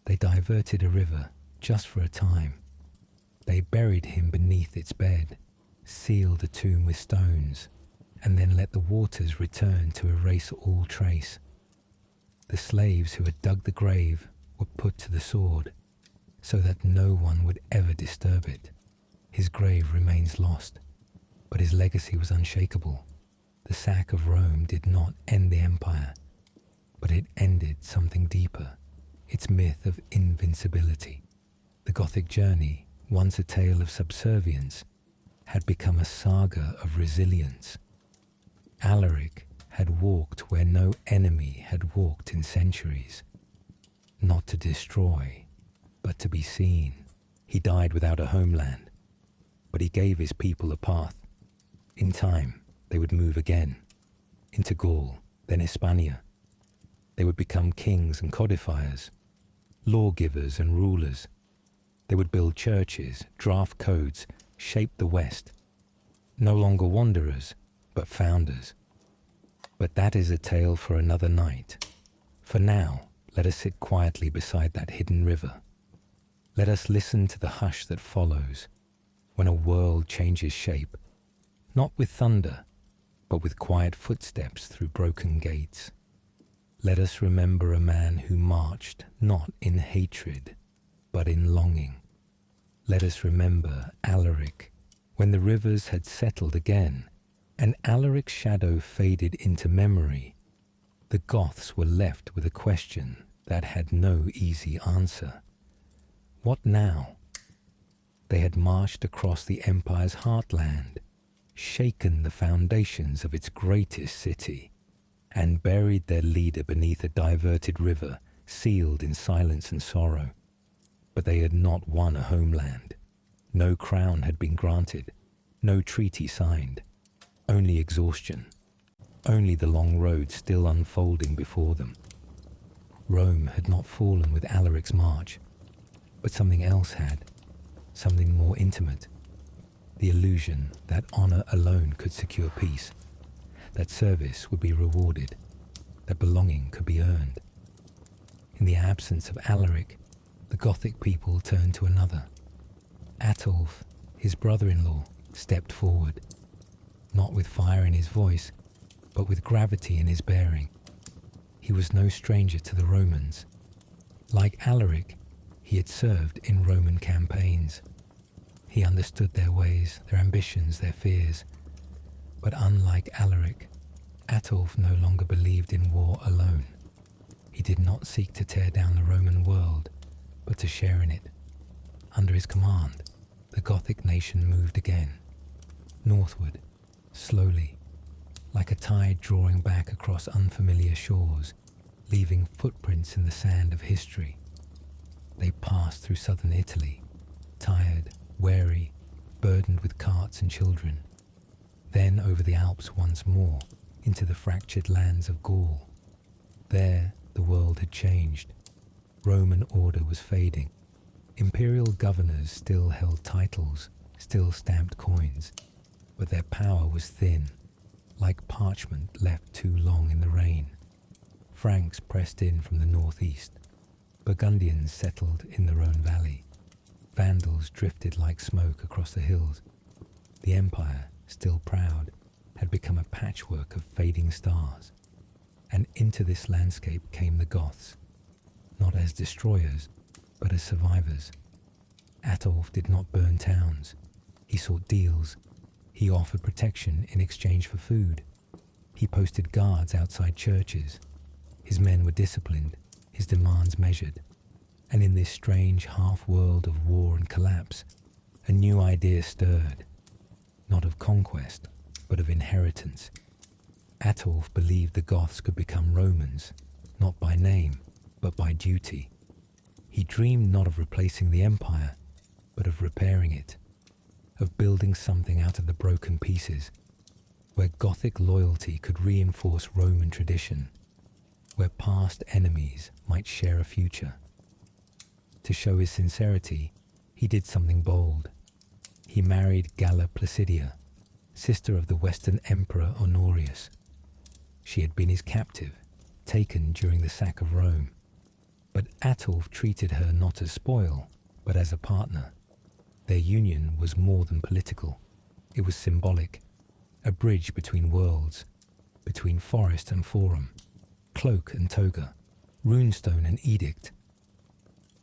They diverted a river just for a time. They buried him beneath its bed, sealed the tomb with stones, and then let the waters return to erase all trace. The slaves who had dug the grave were put to the sword, so that no one would ever disturb it. His grave remains lost, but his legacy was unshakable. The sack of Rome did not end the empire, but it ended something deeper, its myth of invincibility. The Gothic journey, once a tale of subservience, had become a saga of resilience. Alaric had walked where no enemy had walked in centuries, not to destroy, but to be seen. He died without a homeland, but he gave his people a path. In time, they would move again, into Gaul, then Hispania. They would become kings and codifiers, lawgivers and rulers. They would build churches, draft codes, shape the West. No longer wanderers, but founders. But that is a tale for another night. For now, let us sit quietly beside that hidden river. Let us listen to the hush that follows, when a world changes shape, not with thunder, but with quiet footsteps through broken gates. Let us remember a man who marched not in hatred, but in longing. Let us remember Alaric, when the rivers had settled again, and Alaric's shadow faded into memory. The Goths were left with a question that had no easy answer. What now? They had marched across the empire's heartland, shaken the foundations of its greatest city, and buried their leader beneath a diverted river, sealed in silence and sorrow. But they had not won a homeland. No crown had been granted, no treaty signed, only exhaustion, only the long road still unfolding before them. Rome had not fallen with Alaric's march, but something else had, something more intimate. The illusion that honor alone could secure peace, that service would be rewarded, that belonging could be earned. In the absence of Alaric, the Gothic people turned to another. Ataulf, his brother-in-law, stepped forward, not with fire in his voice, but with gravity in his bearing. He was no stranger to the Romans. Like Alaric, he had served in Roman campaigns. He understood their ways, their ambitions, their fears. But unlike Alaric, Ataulf no longer believed in war alone. He did not seek to tear down the Roman world, but to share in it. Under his command, the Gothic nation moved again, northward, slowly, like a tide drawing back across unfamiliar shores, leaving footprints in the sand of history. They passed through southern Italy, tired, weary, burdened with carts and children. Then over the Alps once more, into the fractured lands of Gaul. There the world had changed. Roman order was fading. Imperial governors still held titles, still stamped coins, but their power was thin, like parchment left too long in the rain. Franks pressed in from the northeast. Burgundians settled in the Rhone valley. Vandals drifted like smoke across the hills. The empire, still proud, had become a patchwork of fading stars. And into this landscape came the Goths, not as destroyers, but as survivors. Ataulf did not burn towns. He sought deals. He offered protection in exchange for food. He posted guards outside churches. His men were disciplined, his demands measured. And in this strange half-world of war and collapse, a new idea stirred, not of conquest, but of inheritance. Ataulf believed the Goths could become Romans, not by name, but by duty. He dreamed not of replacing the empire, but of repairing it, of building something out of the broken pieces, where Gothic loyalty could reinforce Roman tradition, where past enemies might share a future. To show his sincerity, he did something bold. He married Galla Placidia, sister of the Western Emperor Honorius. She had been his captive, taken during the sack of Rome, but Ataulf treated her not as spoil, but as a partner. Their union was more than political. It was symbolic, a bridge between worlds, between forest and forum, cloak and toga, runestone and edict.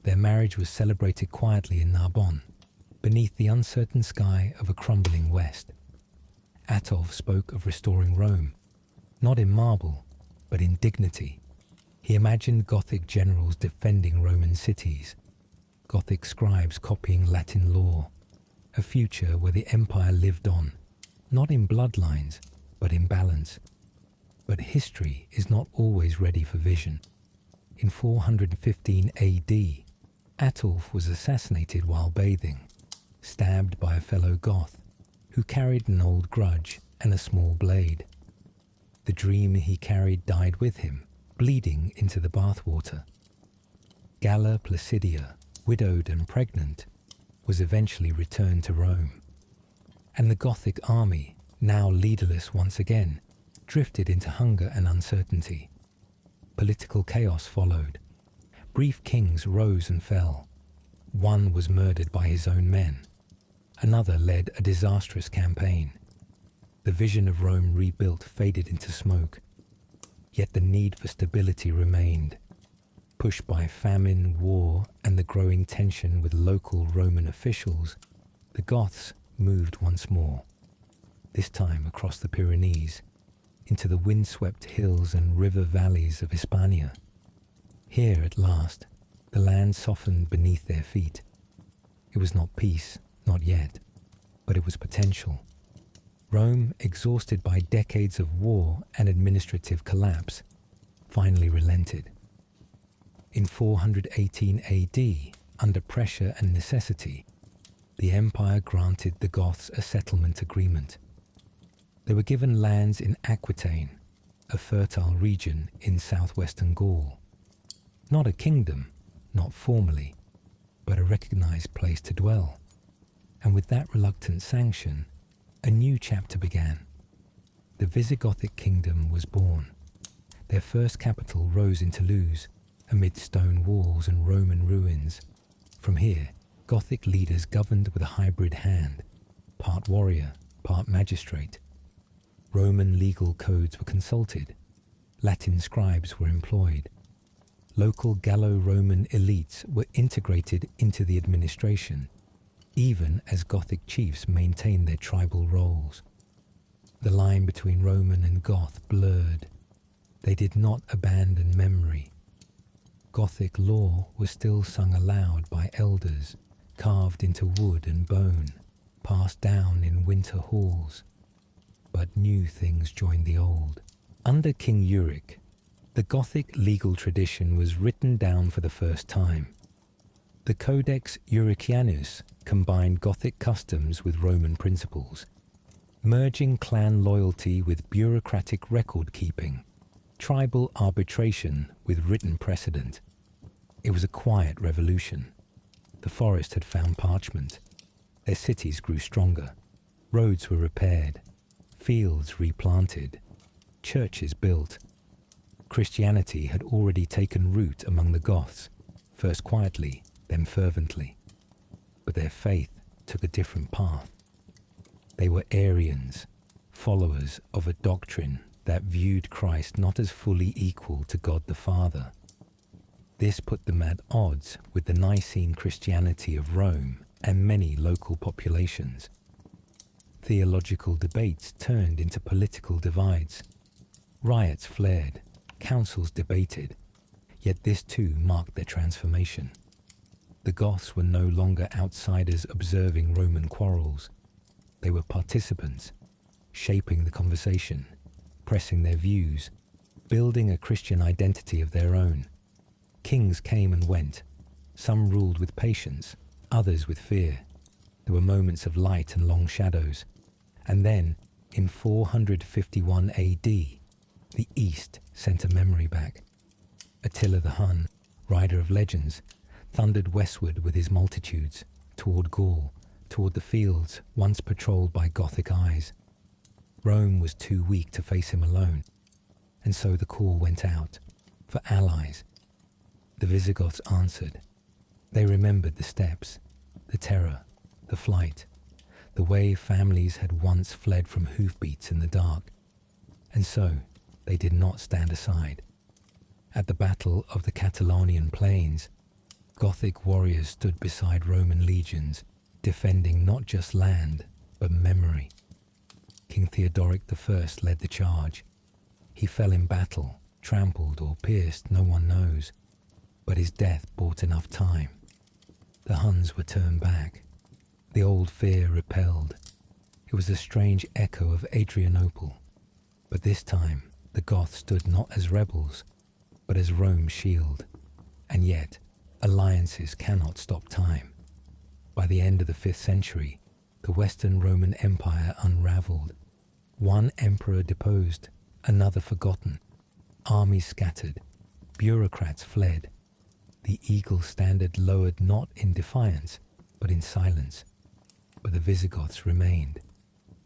Their marriage was celebrated quietly in Narbonne, beneath the uncertain sky of a crumbling west. Ataulf spoke of restoring Rome, not in marble, but in dignity. He imagined Gothic generals defending Roman cities, Gothic scribes copying Latin law, a future where the empire lived on, not in bloodlines, but in balance. But history is not always ready for vision. In 415 AD, Ataulf was assassinated while bathing, stabbed by a fellow Goth, who carried an old grudge and a small blade. The dream he carried died with him, bleeding into the bathwater. Galla Placidia, widowed and pregnant, was eventually returned to Rome. And the Gothic army, now leaderless once again, drifted into hunger and uncertainty. Political chaos followed. Brief kings rose and fell. One was murdered by his own men. Another led a disastrous campaign. The vision of Rome rebuilt faded into smoke. Yet the need for stability remained. Pushed by famine, war, and the growing tension with local Roman officials, the Goths moved once more, this time across the Pyrenees, into the windswept hills and river valleys of Hispania. Here, at last, the land softened beneath their feet. It was not peace, not yet, but it was potential. Rome, exhausted by decades of war and administrative collapse, finally relented. In 418 AD, under pressure and necessity, the empire granted the Goths a settlement agreement. They were given lands in Aquitaine, a fertile region in southwestern Gaul. Not a kingdom, not formally, but a recognized place to dwell. And with that reluctant sanction, a new chapter began. The Visigothic kingdom was born. Their first capital rose in Toulouse, amid stone walls and Roman ruins. From here, Gothic leaders governed with a hybrid hand, part warrior, part magistrate. Roman legal codes were consulted. Latin scribes were employed. Local Gallo-Roman elites were integrated into the administration, even as Gothic chiefs maintained their tribal roles. The line between Roman and Goth blurred. They did not abandon memory. Gothic law was still sung aloud by elders, carved into wood and bone, passed down in winter halls. But new things joined the old. Under King Euric, the Gothic legal tradition was written down for the first time. The Codex Euricianus combined Gothic customs with Roman principles, merging clan loyalty with bureaucratic record-keeping, tribal arbitration with written precedent. It was a quiet revolution. The forest had found parchment. Their cities grew stronger. Roads were repaired. Fields replanted. Churches built. Christianity had already taken root among the Goths, first quietly, then fervently. But their faith took a different path. They were Arians, followers of a doctrine that viewed Christ not as fully equal to God the Father. This put them at odds with the Nicene Christianity of Rome and many local populations. Theological debates turned into political divides. Riots flared, councils debated, yet this too marked their transformation. The Goths were no longer outsiders observing Roman quarrels. They were participants, shaping the conversation, pressing their views, building a Christian identity of their own. Kings came and went. Some ruled with patience, others with fear. There were moments of light and long shadows. And then, in 451 AD, the East sent a memory back. Attila the Hun, rider of legends, thundered westward with his multitudes, toward Gaul, toward the fields once patrolled by Gothic eyes. Rome was too weak to face him alone, and so the call went out, for allies. The Visigoths answered. They remembered the steps, the terror, the flight, the way families had once fled from hoofbeats in the dark. And so they did not stand aside. At the Battle of the Catalonian Plains, Gothic warriors stood beside Roman legions, defending not just land, but memory. King Theodoric I led the charge. He fell in battle, trampled or pierced, no one knows, but his death bought enough time. The Huns were turned back. The old fear repelled. It was a strange echo of Adrianople, but this time the Goths stood not as rebels, but as Rome's shield. And yet, alliances cannot stop time. By the end of the 5th century, the Western Roman Empire unraveled. One emperor deposed, another forgotten. Armies scattered, bureaucrats fled. The eagle standard lowered not in defiance, but in silence. But the Visigoths remained.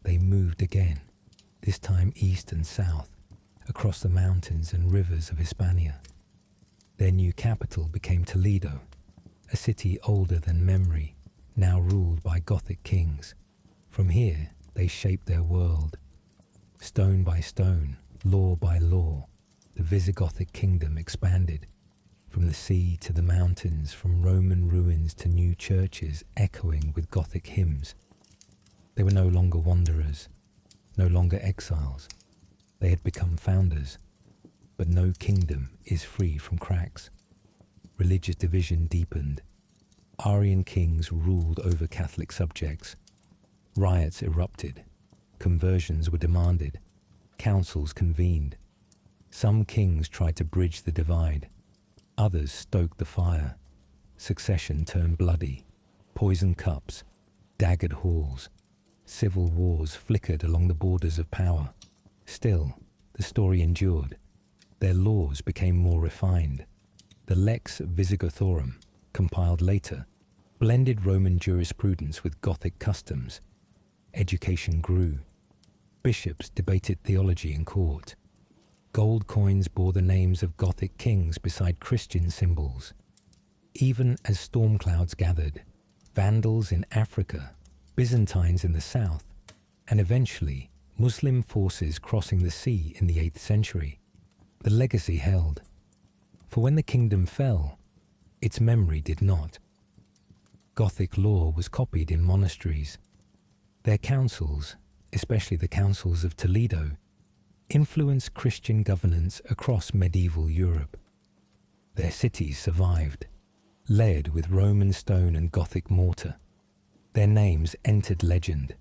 They moved again, this time east and south, across the mountains and rivers of Hispania. Their new capital became Toledo, a city older than memory, now ruled by Gothic kings. From here, they shaped their world. Stone by stone, law by law, the Visigothic kingdom expanded. From the sea to the mountains, from Roman ruins to new churches echoing with Gothic hymns. They were no longer wanderers, no longer exiles. They had become founders. But no kingdom is free from cracks. Religious division deepened. Arian kings ruled over Catholic subjects. Riots erupted. Conversions were demanded. Councils convened. Some kings tried to bridge the divide. Others stoked the fire. Succession turned bloody. Poisoned cups, daggered halls. Civil wars flickered along the borders of power. Still, the story endured. Their laws became more refined. The Lex Visigothorum, compiled later, blended Roman jurisprudence with Gothic customs. Education grew. Bishops debated theology in court. Gold coins bore the names of Gothic kings beside Christian symbols. Even as storm clouds gathered, Vandals in Africa, Byzantines in the south, and eventually Muslim forces crossing the sea in the 8th century, the legacy held. For when the kingdom fell, its memory did not. Gothic law was copied in monasteries. Their councils, especially the councils of Toledo, influenced Christian governance across medieval Europe. Their cities survived, layered with Roman stone and Gothic mortar. Their names entered legend.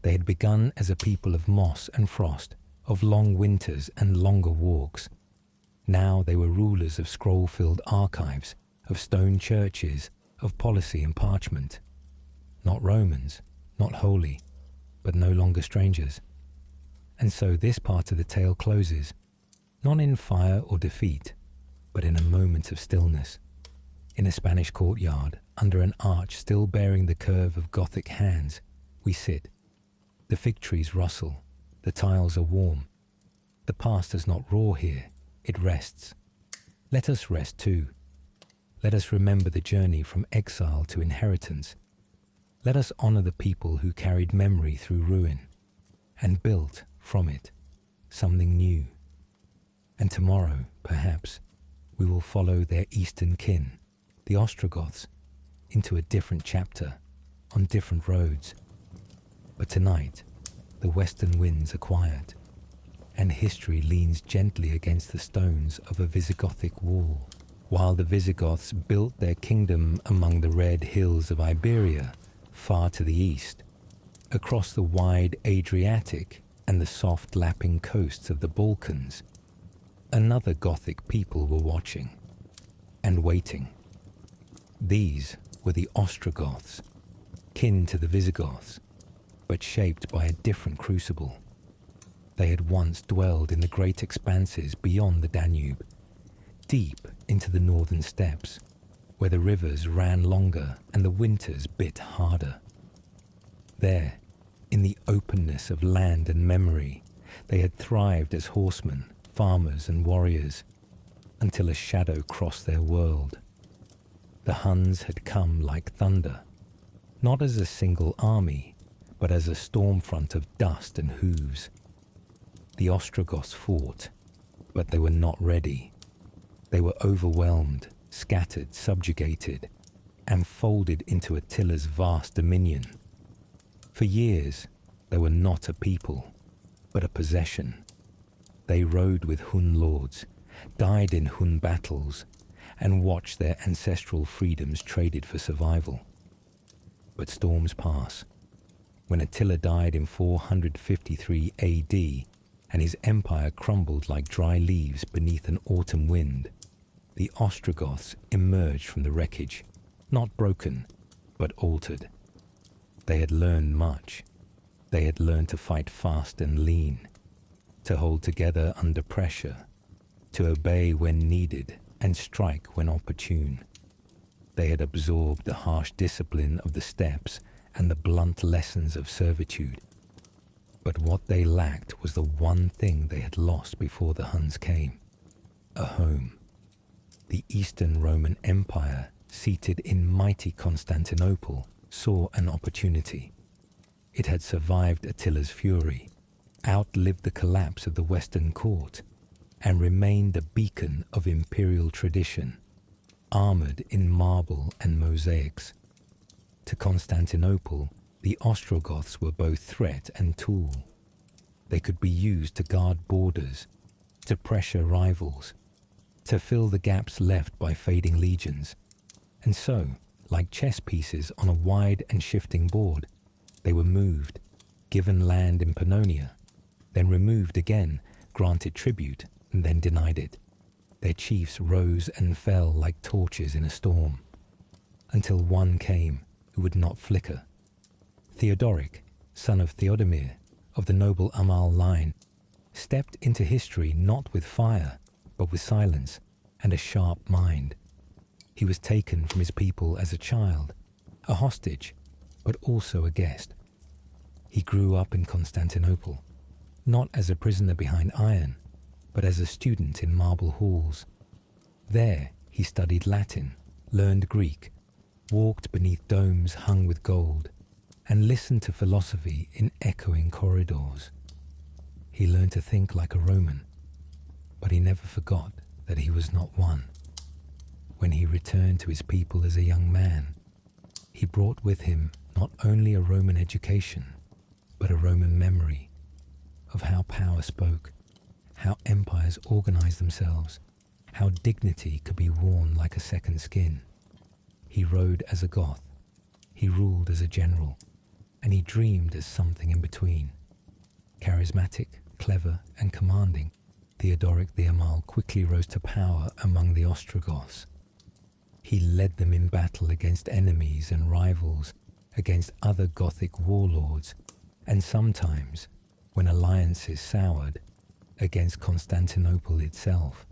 They had begun as a people of moss and frost, of long winters and longer walks. Now they were rulers of scroll-filled archives, of stone churches, of policy and parchment. Not Romans, not holy, but no longer strangers. And so this part of the tale closes, not in fire or defeat, but in a moment of stillness. In a Spanish courtyard, under an arch still bearing the curve of Gothic hands, we sit. The fig trees rustle, the tiles are warm. The past does not roar here, it rests. Let us rest too. Let us remember the journey from exile to inheritance. Let us honor the people who carried memory through ruin and built from it something new. And tomorrow, perhaps, we will follow their eastern kin, the Ostrogoths, into a different chapter, on different roads. But tonight, the western winds are quiet, and history leans gently against the stones of a Visigothic wall. While the Visigoths built their kingdom among the red hills of Iberia, far to the east, across the wide Adriatic and the soft lapping coasts of the Balkans, another Gothic people were watching. and waiting. These were the Ostrogoths, kin to the Visigoths, but shaped by a different crucible. They had once dwelled in the great expanses beyond the Danube, deep into the northern steppes, where the rivers ran longer and the winters bit harder. There, in the openness of land and memory, they had thrived as horsemen, farmers and warriors, until a shadow crossed their world. The Huns had come like thunder, not as a single army, but as a storm front of dust and hooves. The Ostrogoths fought, but they were not ready. They were overwhelmed, scattered, subjugated, and folded into Attila's vast dominion. For years, they were not a people, but a possession. They rode with Hun lords, died in Hun battles, and watched their ancestral freedoms traded for survival. But storms pass. When Attila died in 453 AD, and his empire crumbled like dry leaves beneath an autumn wind, the Ostrogoths emerged from the wreckage, not broken, but altered. They had learned much. They had learned to fight fast and lean, to hold together under pressure, to obey when needed and strike when opportune. They had absorbed the harsh discipline of the steppes and the blunt lessons of servitude. But what they lacked was the one thing they had lost before the Huns came: a home. The Eastern Roman Empire, seated in mighty Constantinople, saw an opportunity. It had survived Attila's fury, outlived the collapse of the Western court, and remained a beacon of imperial tradition, armored in marble and mosaics. To Constantinople, the Ostrogoths were both threat and tool. They could be used to guard borders, to pressure rivals, to fill the gaps left by fading legions. And so, like chess pieces on a wide and shifting board, they were moved, given land in Pannonia, then removed again, granted tribute, and then denied it. Their chiefs rose and fell like torches in a storm, until one came who would not flicker. Theodoric, son of Theodomir, of the noble Amal line, stepped into history not with fire, but with silence and a sharp mind. He was taken from his people as a child, a hostage, but also a guest. He grew up in Constantinople, not as a prisoner behind iron, but as a student in marble halls. There he studied Latin, learned Greek, walked beneath domes hung with gold, and listened to philosophy in echoing corridors. He learned to think like a Roman, but he never forgot that he was not one. When he returned to his people as a young man, he brought with him not only a Roman education, but a Roman memory of how power spoke, how empires organized themselves, how dignity could be worn like a second skin. He rode as a Goth, he ruled as a general, and he dreamed as something in between. Charismatic, clever, and commanding, Theodoric the Amal quickly rose to power among the Ostrogoths. He led them in battle against enemies and rivals, against other Gothic warlords, and sometimes, when alliances soured, against Constantinople itself.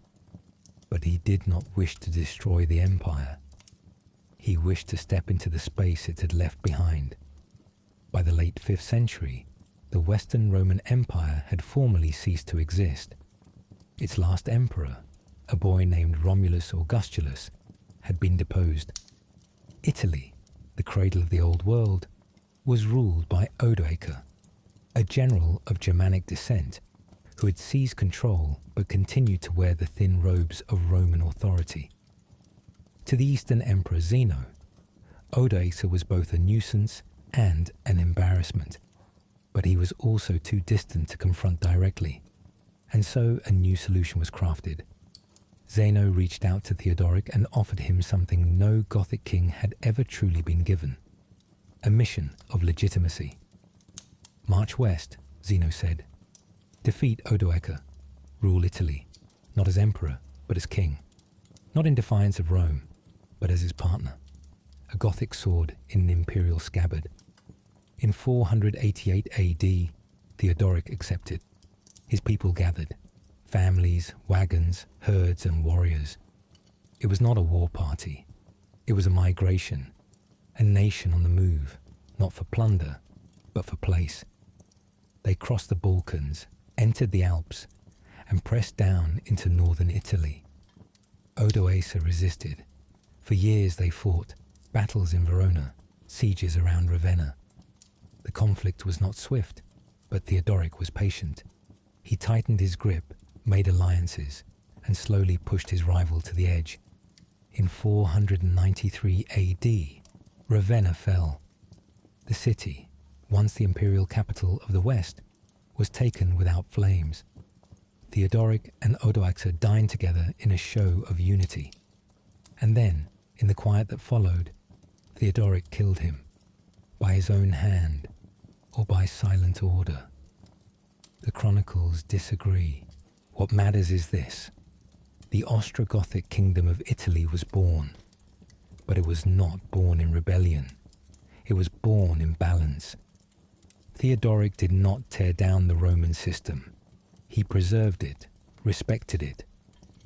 But he did not wish to destroy the empire. He wished to step into the space it had left behind. By the late 5th century, the Western Roman Empire had formally ceased to exist. Its last emperor, a boy named Romulus Augustulus, had been deposed. Italy, the cradle of the Old World, was ruled by Odoacer, a general of Germanic descent who had seized control but continued to wear the thin robes of Roman authority. To the Eastern Emperor Zeno, Odoacer was both a nuisance and an embarrassment, but he was also too distant to confront directly, and so a new solution was crafted. Zeno reached out to Theodoric and offered him something no Gothic king had ever truly been given: a mission of legitimacy. March west, Zeno said. Defeat Odoacer. Rule Italy, not as emperor, but as king. not in defiance of Rome, but as his partner, a Gothic sword in an imperial scabbard. In 488 AD, Theodoric accepted. His people gathered, families, wagons, herds and warriors. It was not a war party. It was a migration, a nation on the move, not for plunder, but for place. They crossed the Balkans, entered the Alps, and pressed down into northern Italy. Odoacer resisted. For years they fought, battles in Verona, sieges around Ravenna. The conflict was not swift, but Theodoric was patient. He tightened his grip, made alliances, and slowly pushed his rival to the edge. In 493 AD, Ravenna fell. The city, once the imperial capital of the West, was taken without flames. Theodoric and Odoacer dined together in a show of unity. And then, in the quiet that followed, Theodoric killed him, by his own hand, or by silent order. The chronicles disagree. What matters is this: the Ostrogothic kingdom of Italy was born, but it was not born in rebellion. It was born in balance. Theodoric did not tear down the Roman system. He preserved it, respected it.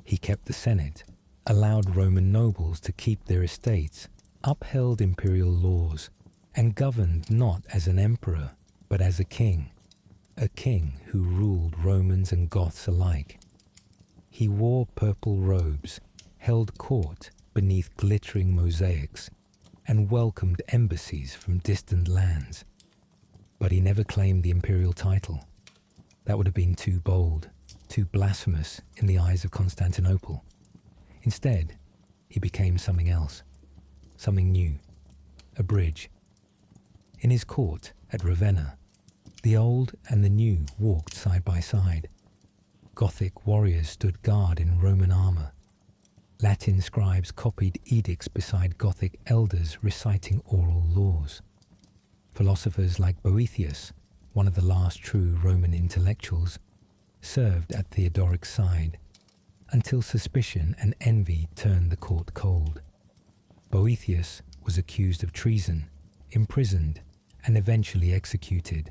He kept the Senate, allowed Roman nobles to keep their estates, upheld imperial laws, and governed not as an emperor, but as a king who ruled Romans and Goths alike. He wore purple robes, held court beneath glittering mosaics, and welcomed embassies from distant lands. But he never claimed the imperial title. That would have been too bold, too blasphemous in the eyes of Constantinople. Instead, he became something else, something new, a bridge. In his court at Ravenna, the old and the new walked side by side. Gothic warriors stood guard in Roman armor. Latin scribes copied edicts beside Gothic elders reciting oral laws. Philosophers like Boethius, one of the last true Roman intellectuals, served at Theodoric's side, until suspicion and envy turned the court cold. Boethius was accused of treason, imprisoned, and eventually executed.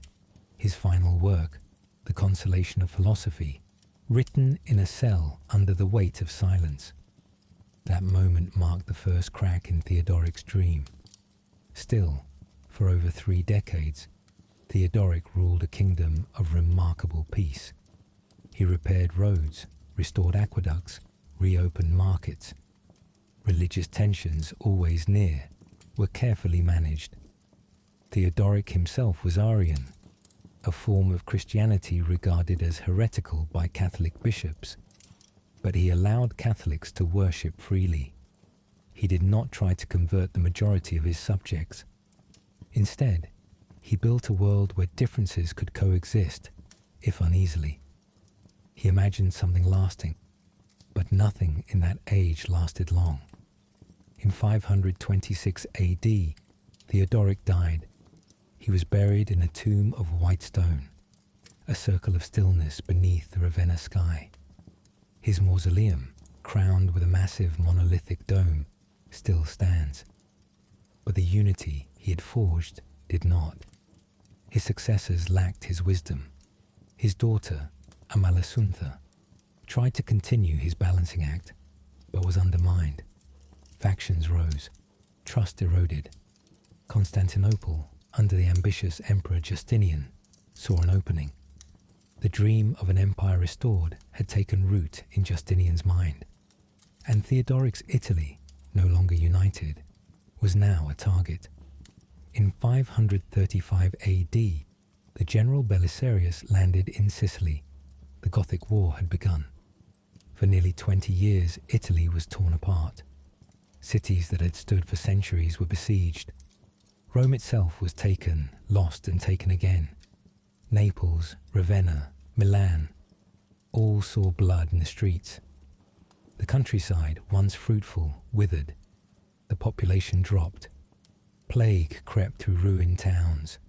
His final work, The Consolation of Philosophy, written in a cell under the weight of silence. That moment marked the first crack in Theodoric's dream. Still, for over 3 decades, Theodoric ruled a kingdom of remarkable peace. He repaired roads, restored aqueducts, reopened markets. Religious tensions, always near, were carefully managed. Theodoric himself was Arian, a form of Christianity regarded as heretical by Catholic bishops, but he allowed Catholics to worship freely. He did not try to convert the majority of his subjects. Instead, he built a world where differences could coexist, if uneasily. He imagined something lasting, but nothing in that age lasted long. In 526 AD, Theodoric died. He was buried in a tomb of white stone, a circle of stillness beneath the Ravenna sky. His mausoleum, crowned with a massive monolithic dome, still stands. But the unity he had forged did not. His successors lacked his wisdom. His daughter, Amalasuntha, tried to continue his balancing act, but was undermined. Factions rose, trust eroded. Constantinople, under the ambitious Emperor Justinian, saw an opening. The dream of an empire restored had taken root in Justinian's mind, and Theodoric's Italy, no longer united, was now a target. In 535 AD, the general Belisarius landed in Sicily. The Gothic War had begun. For nearly 20 years, Italy was torn apart. Cities that had stood for centuries were besieged. Rome itself was taken, lost and taken again. Naples, Ravenna, Milan, all saw blood in the streets. The countryside, once fruitful, withered. The population dropped. Plague crept through ruined towns.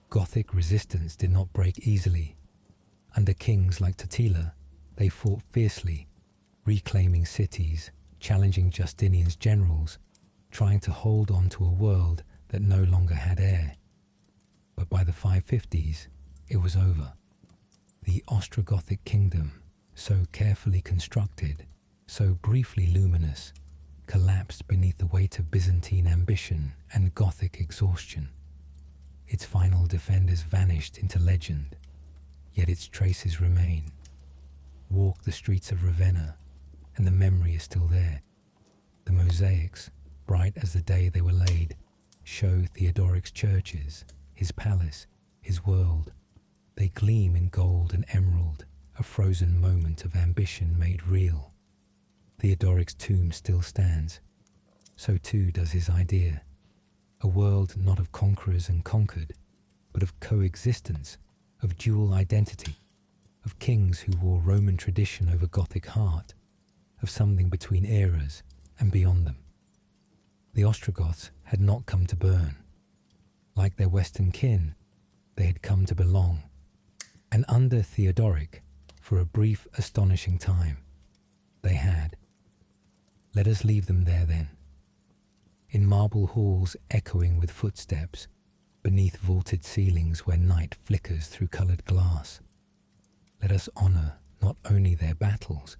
Gothic resistance did not break easily. Under kings like Totila, they fought fiercely, reclaiming cities, challenging Justinian's generals, trying to hold on to a world that no longer had heir. But by the 550s, it was over. The Ostrogothic kingdom, so carefully constructed, so briefly luminous, collapsed beneath the weight of Byzantine ambition and Gothic exhaustion. Its final defenders vanished into legend, yet its traces remain. Walk the streets of Ravenna, and the memory is still there. The mosaics, bright as the day they were laid, show Theodoric's churches, his palace, his world. They gleam in gold and emerald, a frozen moment of ambition made real. Theodoric's tomb still stands. So too does his idea. A world not of conquerors and conquered, but of coexistence, of dual identity, of kings who wore Roman tradition over Gothic heart, of something between eras and beyond them. The Ostrogoths had not come to burn. Like their western kin, they had come to belong. And under Theodoric, for a brief, astonishing time, they had. Let us leave them there then. In marble halls echoing with footsteps, beneath vaulted ceilings where night flickers through coloured glass. Let us honour not only their battles,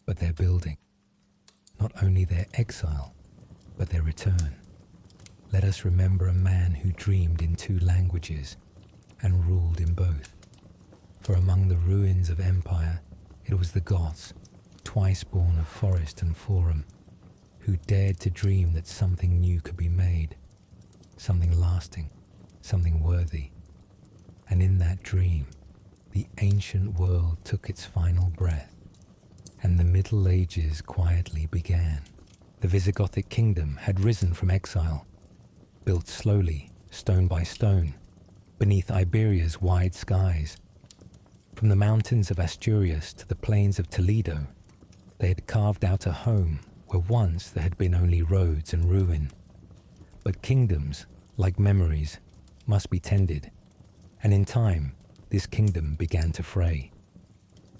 but their building. Not only their exile, but their return. Let us remember a man who dreamed in 2 languages and ruled in both. For among the ruins of empire, it was the Goths, twice born of forest and forum, who dared to dream that something new could be made, something lasting, something worthy. And in that dream, the ancient world took its final breath, and the Middle Ages quietly began. The Visigothic kingdom had risen from exile, built slowly, stone by stone, beneath Iberia's wide skies. From the mountains of Asturias to the plains of Toledo, they had carved out a home where once there had been only roads and ruin. But kingdoms, like memories, must be tended, and in time, this kingdom began to fray.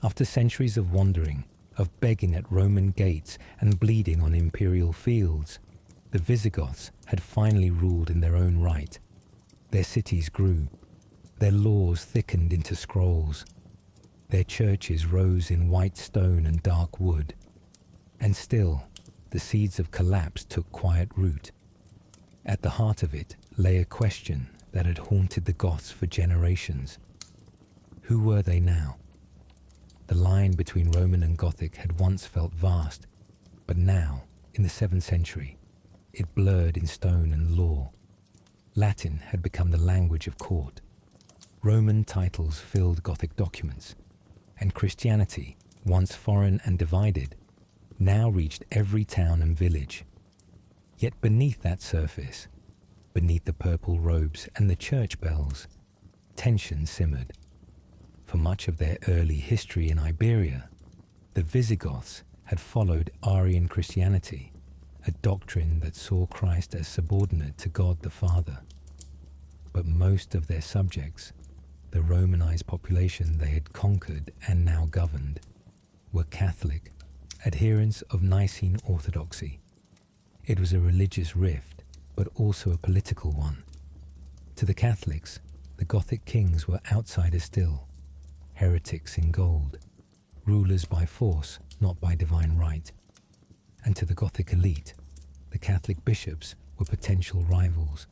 After centuries of wandering, of begging at Roman gates and bleeding on imperial fields, the Visigoths had finally ruled in their own right. Their cities grew, their laws thickened into scrolls, their churches rose in white stone and dark wood, and still the seeds of collapse took quiet root. At the heart of it lay a question that had haunted the Goths for generations. Who were they now? The line between Roman and Gothic had once felt vast, but now, in the 7th century, it blurred in stone and law. Latin had become the language of court. Roman titles filled Gothic documents, and Christianity, once foreign and divided, now reached every town and village. Yet beneath that surface, beneath the purple robes and the church bells, tension simmered. For much of their early history in Iberia, the Visigoths had followed Arian Christianity, a doctrine that saw Christ as subordinate to God the Father. But most of their subjects, the Romanized population they had conquered and now governed, were Catholic, adherents of Nicene orthodoxy. It was a religious rift, but also a political one. To the Catholics, the Gothic kings were outsiders still, heretics in gold, rulers by force, not by divine right. And to the Gothic elite, the Catholic bishops were potential rivals,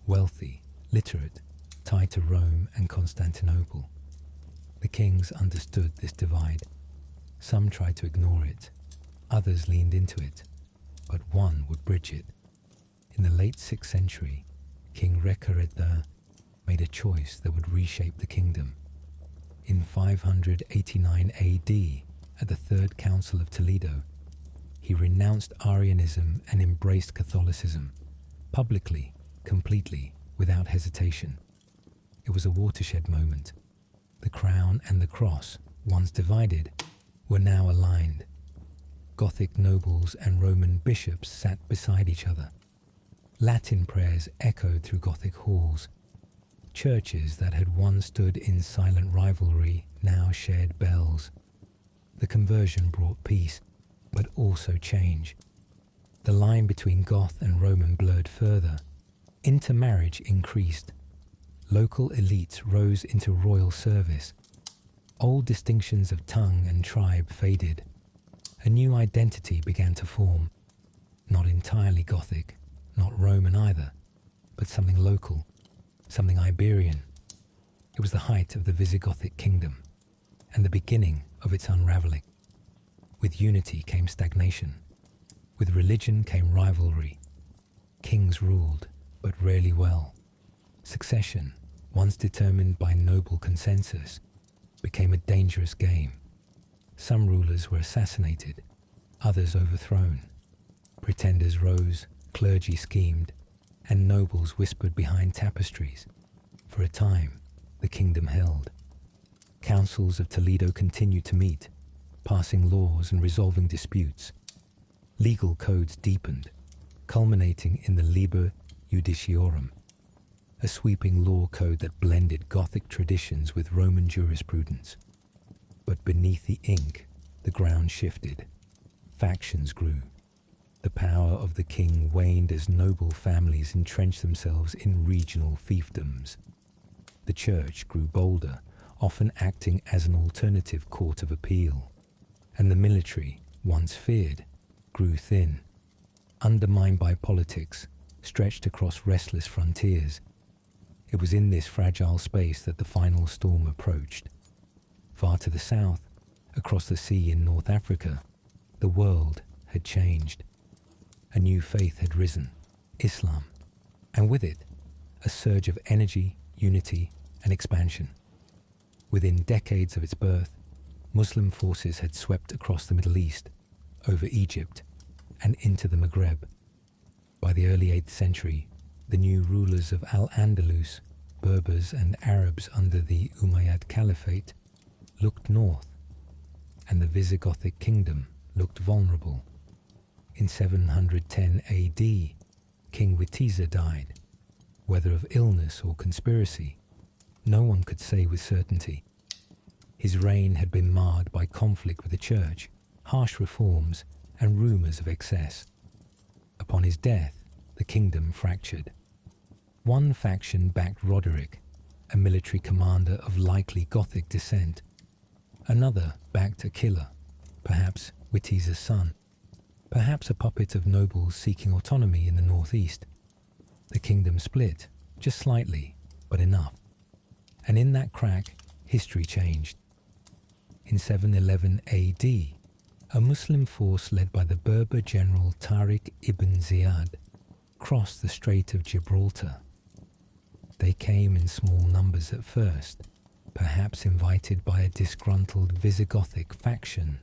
wealthy, literate, tied to Rome and Constantinople. The kings understood this divide. Some tried to ignore it, others leaned into it, but one would bridge it. In the late 6th century, King Recared I made a choice that would reshape the kingdom. In 589 AD, at the Third Council of Toledo, he renounced Arianism and embraced Catholicism, publicly, completely, without hesitation. It was a watershed moment. The crown and the cross, once divided, were now aligned. Gothic nobles and Roman bishops sat beside each other. Latin prayers echoed through Gothic halls. Churches that had once stood in silent rivalry now shared bells. The conversion brought peace, but also change. The line between Goth and Roman blurred further. Intermarriage increased. Local elites rose into royal service. Old distinctions of tongue and tribe faded. A new identity began to form. Not entirely Gothic, not Roman either, but something local, something Iberian. It was the height of the Visigothic kingdom, and the beginning of its unraveling. With unity came stagnation. With religion came rivalry. Kings ruled, but rarely well. Succession, once determined by noble consensus, became a dangerous game. Some rulers were assassinated, others overthrown. Pretenders rose, clergy schemed, and nobles whispered behind tapestries. For a time, the kingdom held. Councils of Toledo continued to meet, passing laws and resolving disputes. Legal codes deepened, culminating in the Liber Judiciorum, a sweeping law code that blended Gothic traditions with Roman jurisprudence. But beneath the ink, the ground shifted. Factions grew. The power of the king waned as noble families entrenched themselves in regional fiefdoms. The church grew bolder, often acting as an alternative court of appeal. And the military, once feared, grew thin, undermined by politics, stretched across restless frontiers. It was in this fragile space that the final storm approached. Far to the south, across the sea in North Africa, the world had changed. A new faith had risen, Islam, and with it, a surge of energy, unity, and expansion. Within decades of its birth, Muslim forces had swept across the Middle East, over Egypt, and into the Maghreb. By the early 8th century, the new rulers of Al-Andalus, Berbers and Arabs under the Umayyad Caliphate, looked north, and the Visigothic kingdom looked vulnerable. In 710 AD, King Witiza died. Whether of illness or conspiracy, no one could say with certainty. His reign had been marred by conflict with the church, harsh reforms, and rumors of excess. Upon his death, the kingdom fractured. One faction backed Roderick, a military commander of likely Gothic descent. Another backed Attila, perhaps Witiza's son, perhaps a puppet of nobles seeking autonomy in the northeast. The kingdom split, just slightly, but enough. And in that crack, history changed. In 711 AD, a Muslim force led by the Berber general Tariq ibn Ziyad crossed the Strait of Gibraltar. They came in small numbers at first, perhaps invited by a disgruntled Visigothic faction,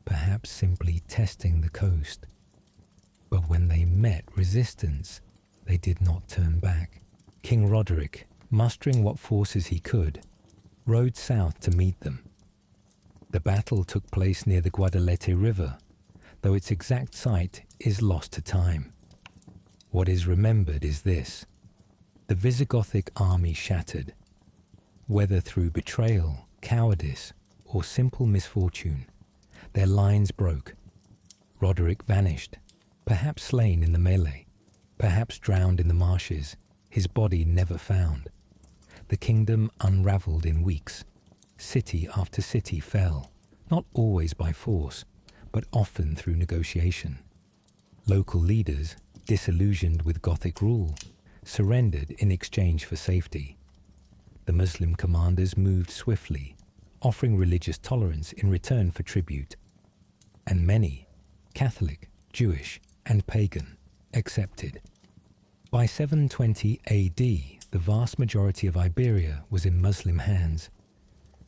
perhaps simply testing the coast. But when they met resistance, they did not turn back. King Roderick, mustering what forces he could, rode south to meet them. The battle took place near the Guadalete River, though its exact site is lost to time. What is remembered is this: the Visigothic army shattered. Whether through betrayal, cowardice, or simple misfortune, their lines broke. Roderick vanished, perhaps slain in the melee, perhaps drowned in the marshes, his body never found. The kingdom unraveled in weeks. City after city fell, not always by force, but often through negotiation. Local leaders, disillusioned with Gothic rule, surrendered in exchange for safety. The Muslim commanders moved swiftly, offering religious tolerance in return for tribute. And many, Catholic, Jewish, and pagan, accepted. By 720 AD, the vast majority of Iberia was in Muslim hands.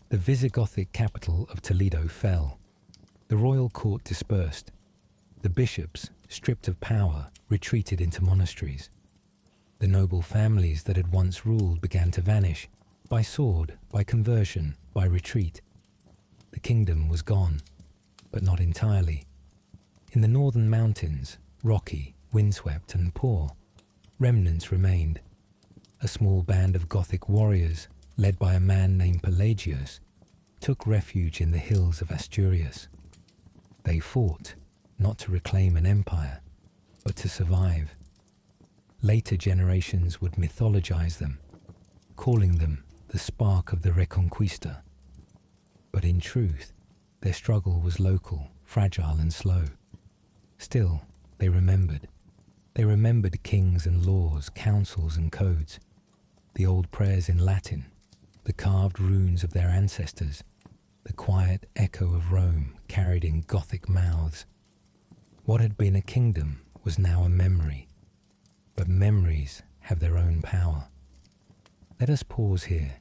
The Visigothic capital of Toledo fell. The royal court dispersed. The bishops, stripped of power, retreated into monasteries. The noble families that had once ruled began to vanish, by sword, by conversion, by retreat. The kingdom was gone, but not entirely. In the northern mountains, rocky, windswept and poor, remnants remained. A small band of Gothic warriors, led by a man named Pelagius, took refuge in the hills of Asturias. They fought, not to reclaim an empire, but to survive. Later generations would mythologize them, calling them the spark of the Reconquista. But in truth, their struggle was local, fragile and slow. Still, they remembered. They remembered kings and laws, councils and codes, the old prayers in Latin, the carved runes of their ancestors, the quiet echo of Rome carried in Gothic mouths. What had been a kingdom was now a memory, but memories have their own power. Let us pause here,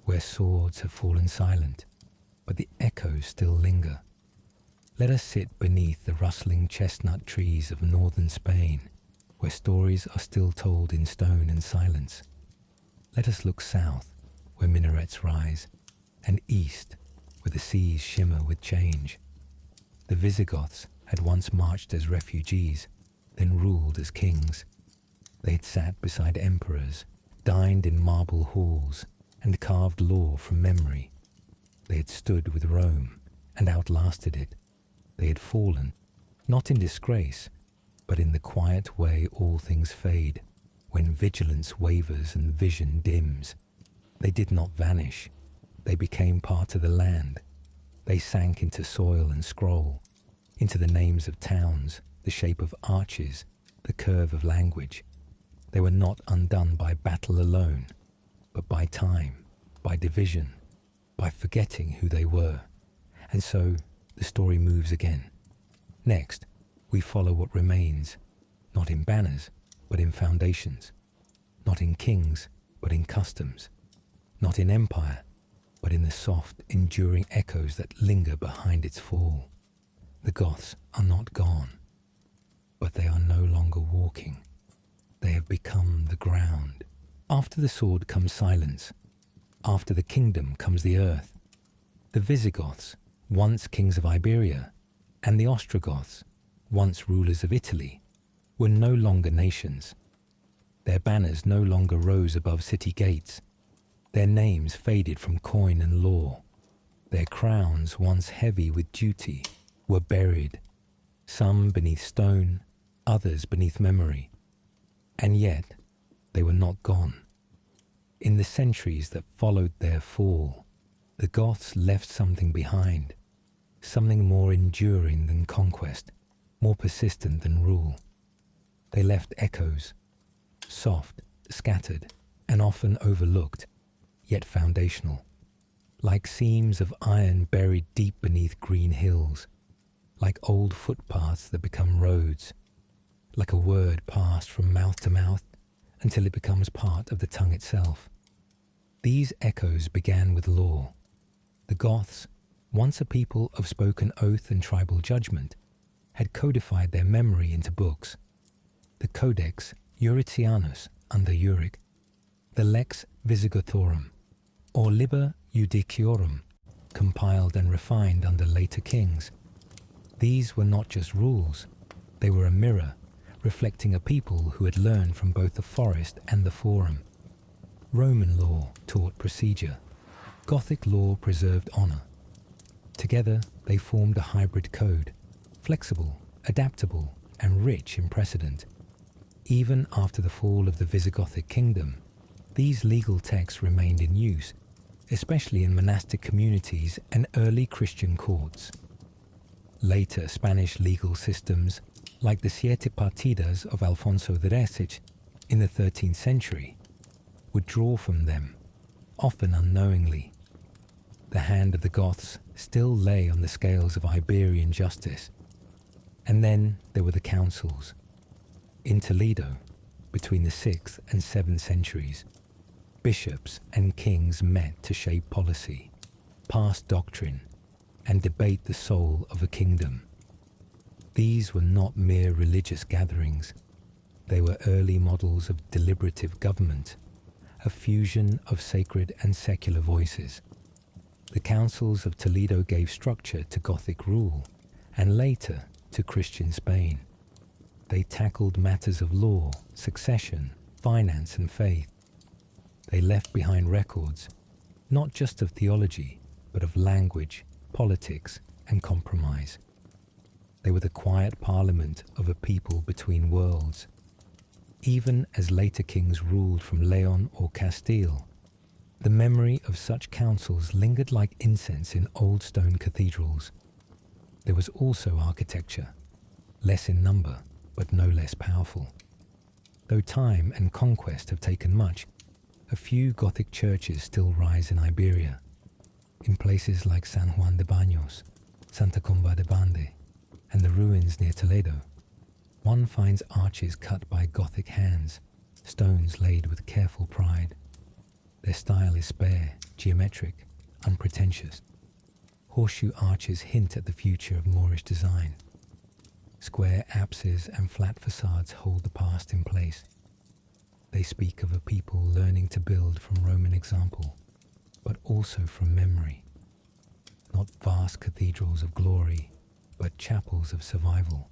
where swords have fallen silent, but the echoes still linger. Let us sit beneath the rustling chestnut trees of northern Spain, where stories are still told in stone and silence. Let us look south, where minarets rise, and east, where the seas shimmer with change. The Visigoths had once marched as refugees, then ruled as kings. They had sat beside emperors, dined in marble halls, and carved law from memory. They had stood with Rome and outlasted it. They had fallen, not in disgrace, but in the quiet way all things fade, when vigilance wavers and vision dims. They did not vanish. They became part of the land. They sank into soil and scroll, into the names of towns, the shape of arches, the curve of language. They were not undone by battle alone, but by time, by division, by forgetting who they were. And so the story moves again. Next, we follow what remains, not in banners, but in foundations, not in kings, but in customs, not in empire, but in the soft, enduring echoes that linger behind its fall. The Goths are not gone, but they are no longer walking. They have become the ground. After the sword comes silence. After the kingdom comes the earth. The Visigoths, once kings of Iberia, and the Ostrogoths, once rulers of Italy, were no longer nations. Their banners no longer rose above city gates. Their names faded from coin and law. Their crowns, once heavy with duty, were buried, some beneath stone, others beneath memory. And yet, they were not gone. In the centuries that followed their fall, the Goths left something behind, something more enduring than conquest, more persistent than rule. They left echoes, soft, scattered, and often overlooked, yet foundational, like seams of iron buried deep beneath green hills, like old footpaths that become roads, like a word passed from mouth to mouth until it becomes part of the tongue itself. These echoes began with law. The Goths, once a people of spoken oath and tribal judgment, had codified their memory into books. The Codex Euricianus under Euric, the Lex Visigothorum, or Liber Judiciorum, compiled and refined under later kings. These were not just rules, they were a mirror, reflecting a people who had learned from both the forest and the forum. Roman law taught procedure. Gothic law preserved honor. Together, they formed a hybrid code, flexible, adaptable, and rich in precedent. Even after the fall of the Visigothic kingdom, these legal texts remained in use, especially in monastic communities and early Christian courts. Later Spanish legal systems, like the Siete Partidas of Alfonso X in the 13th century, would draw from them, often unknowingly. The hand of the Goths still lay on the scales of Iberian justice. And then there were the councils. In Toledo, between the 6th and 7th centuries, bishops and kings met to shape policy, pass doctrine, and debate the soul of a kingdom. These were not mere religious gatherings. They were early models of deliberative government, a fusion of sacred and secular voices. The councils of Toledo gave structure to Gothic rule, and later to Christian Spain. They tackled matters of law, succession, finance, and faith. They left behind records, not just of theology, but of language, politics, and compromise. They were the quiet parliament of a people between worlds. Even as later kings ruled from Leon or Castile, the memory of such councils lingered like incense in old stone cathedrals. There was also architecture, less in number, but no less powerful. Though time and conquest have taken much, a few Gothic churches still rise in Iberia, in places like San Juan de Baños, Santa Comba de Bande, and the ruins near Toledo. One finds arches cut by Gothic hands, stones laid with careful pride. Their style is spare, geometric, unpretentious. Horseshoe arches hint at the future of Moorish design. Square apses and flat facades hold the past in place. They speak of a people learning to build from Roman example, but also from memory. Not vast cathedrals of glory, but chapels of survival.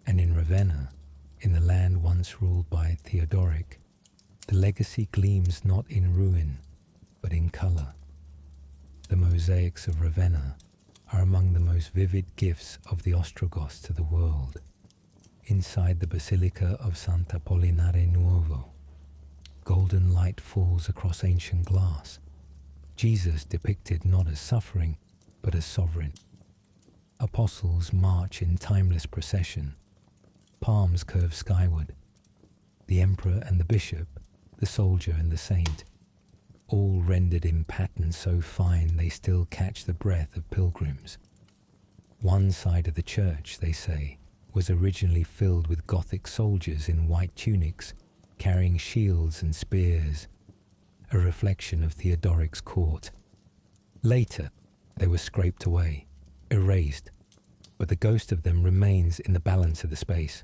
And in Ravenna, in the land once ruled by Theodoric, the legacy gleams not in ruin, but in colour. The mosaics of Ravenna are among the most vivid gifts of the Ostrogoths to the world. Inside the Basilica of Sant'Apollinare Nuovo, golden light falls across ancient glass. Jesus depicted not as suffering, but as sovereign. Apostles march in timeless procession. Palms curve skyward. The emperor and the bishop, the soldier and the saint, all rendered in patterns so fine they still catch the breath of pilgrims. One side of the church, they say, was originally filled with Gothic soldiers in white tunics, carrying shields and spears, a reflection of Theodoric's court. Later, they were scraped away, erased, but the ghost of them remains in the balance of the space.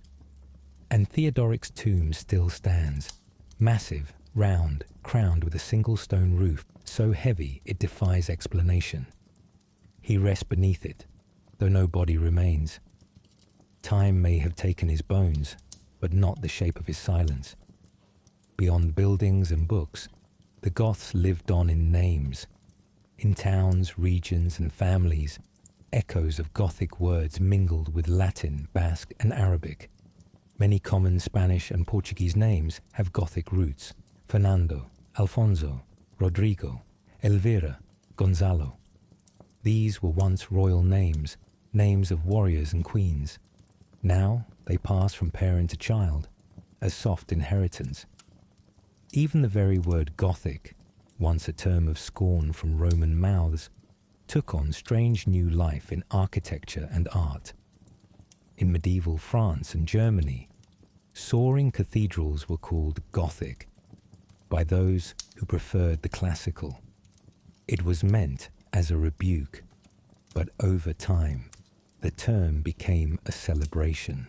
And Theodoric's tomb still stands, massive, round, crowned with a single stone roof, so heavy it defies explanation. He rests beneath it, though no body remains. Time may have taken his bones, but not the shape of his silence. Beyond buildings and books, the Goths lived on in names. In towns, regions, and families, echoes of Gothic words mingled with Latin, Basque, and Arabic. Many common Spanish and Portuguese names have Gothic roots: Fernando, Alfonso, Rodrigo, Elvira, Gonzalo. These were once royal names, names of warriors and queens. Now they pass from parent to child, a soft inheritance. Even the very word Gothic, once a term of scorn from Roman mouths, took on strange new life in architecture and art. In medieval France and Germany, soaring cathedrals were called Gothic by those who preferred the classical. It was meant as a rebuke, but over time, the term became a celebration.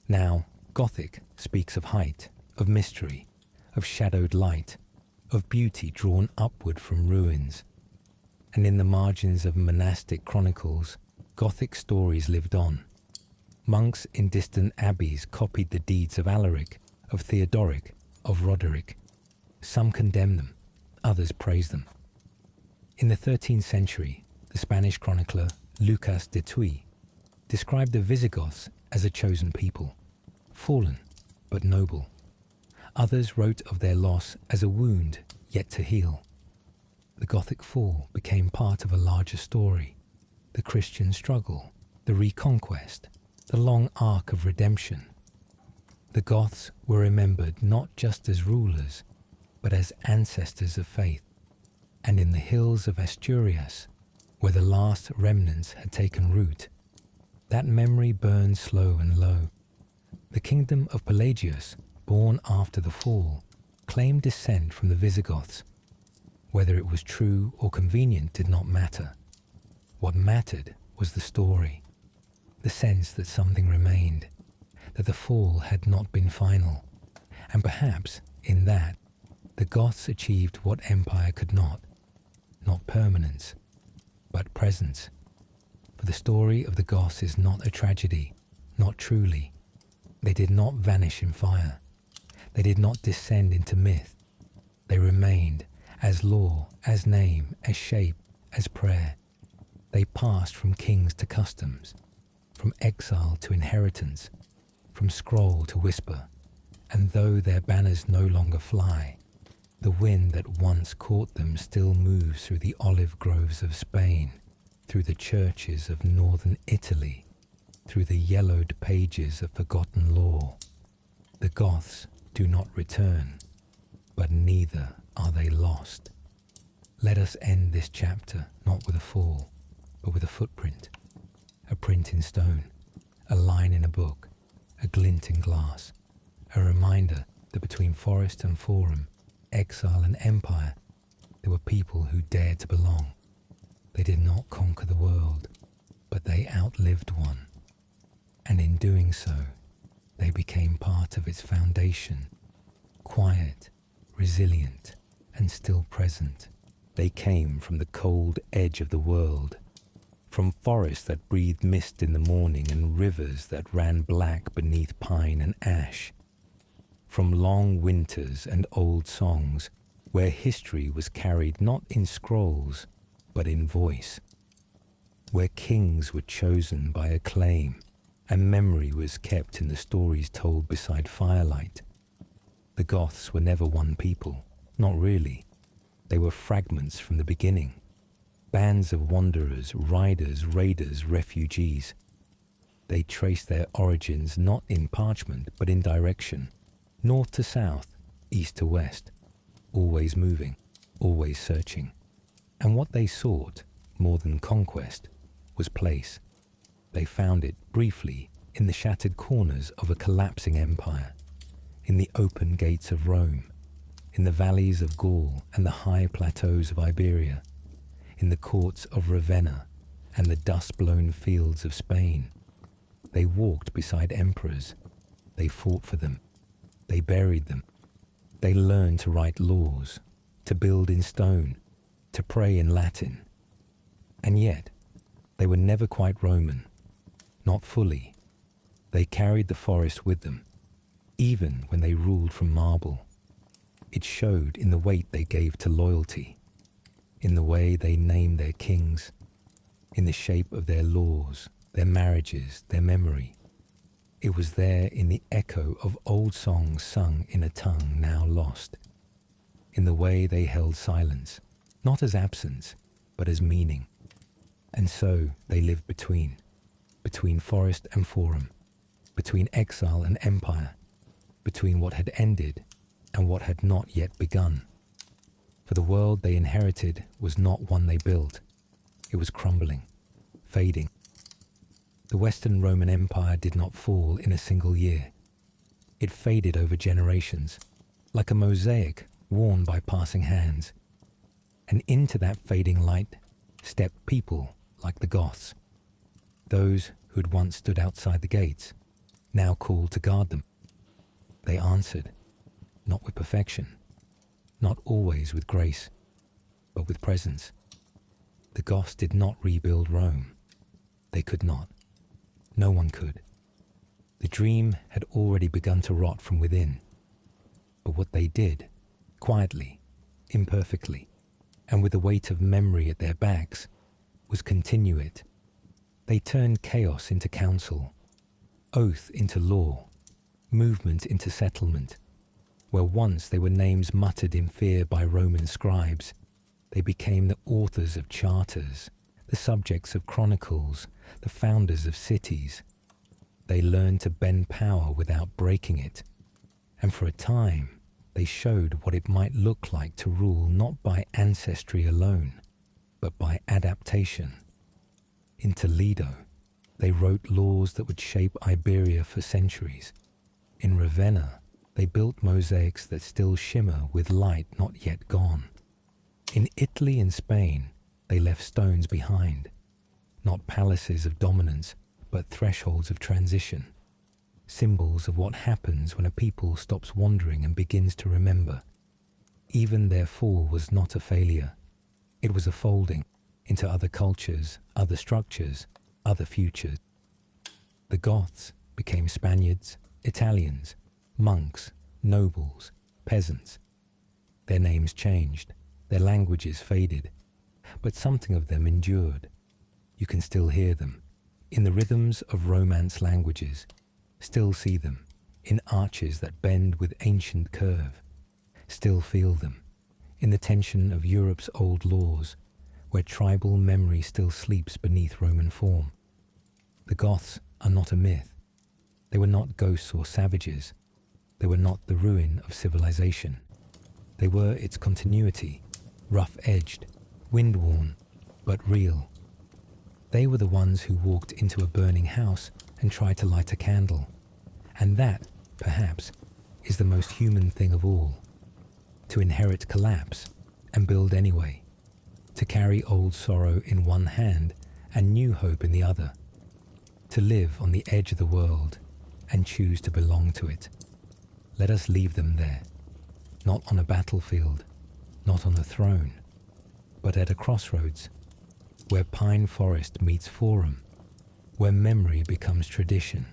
Now, Gothic speaks of height, of mystery, of shadowed light, of beauty drawn upward from ruins. And in the margins of monastic chronicles, Gothic stories lived on. Monks in distant abbeys copied the deeds of Alaric, of Theodoric, of Roderick. Some condemned them, others praised them. In the 13th century, the Spanish chronicler Lucas de Tuy described the Visigoths as a chosen people, fallen but noble. Others wrote of their loss as a wound yet to heal. The Gothic fall became part of a larger story: the Christian struggle, the reconquest, the long arc of redemption. The Goths were remembered not just as rulers, but as ancestors of faith. And in the hills of Asturias, where the last remnants had taken root, that memory burned slow and low. The kingdom of Pelagius, born after the fall, claimed descent from the Visigoths. Whether it was true or convenient did not matter. What mattered was the story, the sense that something remained, that the fall had not been final, and perhaps, in that, the Goths achieved what empire could not permanence, but presence. For the story of the Goths is not a tragedy, not truly. They did not vanish in fire. They did not descend into myth. They remained as law, as name, as shape, as prayer. They passed from kings to customs, from exile to inheritance, from scroll to whisper, and though their banners no longer fly, the wind that once caught them still moves through the olive groves of Spain, through the churches of northern Italy, through the yellowed pages of forgotten lore. The Goths do not return, but neither are they lost. Let us end this chapter not with a fall, but with a footprint, a print in stone, a line in a book, a glint in glass, a reminder that between forest and forum, exile and empire, there were people who dared to belong. They did not conquer the world, but they outlived one. And in doing so, they became part of its foundation, quiet, resilient, and still present. They came from the cold edge of the world, from forests that breathed mist in the morning and rivers that ran black beneath pine and ash, from long winters and old songs where history was carried not in scrolls but in voice, where kings were chosen by acclaim and memory was kept in the stories told beside firelight. The Goths were never one people, not really. They were fragments from the beginning, bands of wanderers, riders, raiders, refugees. They traced their origins not in parchment but in direction, north to south, east to west, always moving, always searching. And what they sought, more than conquest, was place. They found it, briefly, in the shattered corners of a collapsing empire, in the open gates of Rome, in the valleys of Gaul and the high plateaus of Iberia, in the courts of Ravenna and the dust-blown fields of Spain. They walked beside emperors. They fought for them. They buried them. They learned to write laws, to build in stone, to pray in Latin. And yet, they were never quite Roman, not fully. They carried the forest with them, even when they ruled from marble. It showed in the weight they gave to loyalty, in the way they named their kings, in the shape of their laws, their marriages, their memory. It was there in the echo of old songs sung in a tongue now lost, in the way they held silence, not as absence, but as meaning. And so they lived between forest and forum, between exile and empire, between what had ended and what had not yet begun. For the world they inherited was not one they built. It was crumbling, fading. The Western Roman Empire did not fall in a single year. It faded over generations, like a mosaic worn by passing hands. And into that fading light stepped people like the Goths, those who had once stood outside the gates, now called to guard them. They answered, not with perfection, not always with grace, but with presence. The Goths did not rebuild Rome. They could not. No one could. The dream had already begun to rot from within. But what they did, quietly, imperfectly, and with the weight of memory at their backs, was continue it. They turned chaos into counsel, oath into law, movement into settlement. Where once they were names muttered in fear by Roman scribes, they became the authors of charters, the subjects of chronicles, the founders of cities. They learned to bend power without breaking it, and for a time they showed what it might look like to rule not by ancestry alone, but by adaptation. In Toledo, they wrote laws that would shape Iberia for centuries. In Ravenna, they built mosaics that still shimmer with light not yet gone. In Italy and Spain, they left stones behind, not palaces of dominance, but thresholds of transition, symbols of what happens when a people stops wandering and begins to remember. Even their fall was not a failure. It was a folding into other cultures, other structures, other futures. The Goths became Spaniards, Italians, monks, nobles, peasants. Their names changed, their languages faded, but something of them endured. You can still hear them, in the rhythms of Romance languages, still see them, in arches that bend with ancient curve, still feel them, in the tension of Europe's old laws, where tribal memory still sleeps beneath Roman form. The Goths are not a myth. They were not ghosts or savages. They were not the ruin of civilization. They were its continuity, rough-edged, wind-worn, but real. They were the ones who walked into a burning house and tried to light a candle. And that, perhaps, is the most human thing of all. To inherit collapse and build anyway. To carry old sorrow in one hand and new hope in the other. To live on the edge of the world and choose to belong to it. Let us leave them there, not on a battlefield, not on a throne, but at a crossroads, where pine forest meets forum, where memory becomes tradition,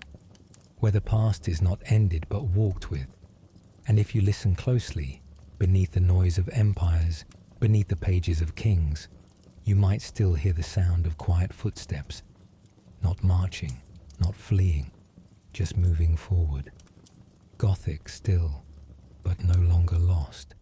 where the past is not ended but walked with, and if you listen closely, beneath the noise of empires, beneath the pages of kings, you might still hear the sound of quiet footsteps, not marching, not fleeing, just moving forward. Gothic still, but no longer lost.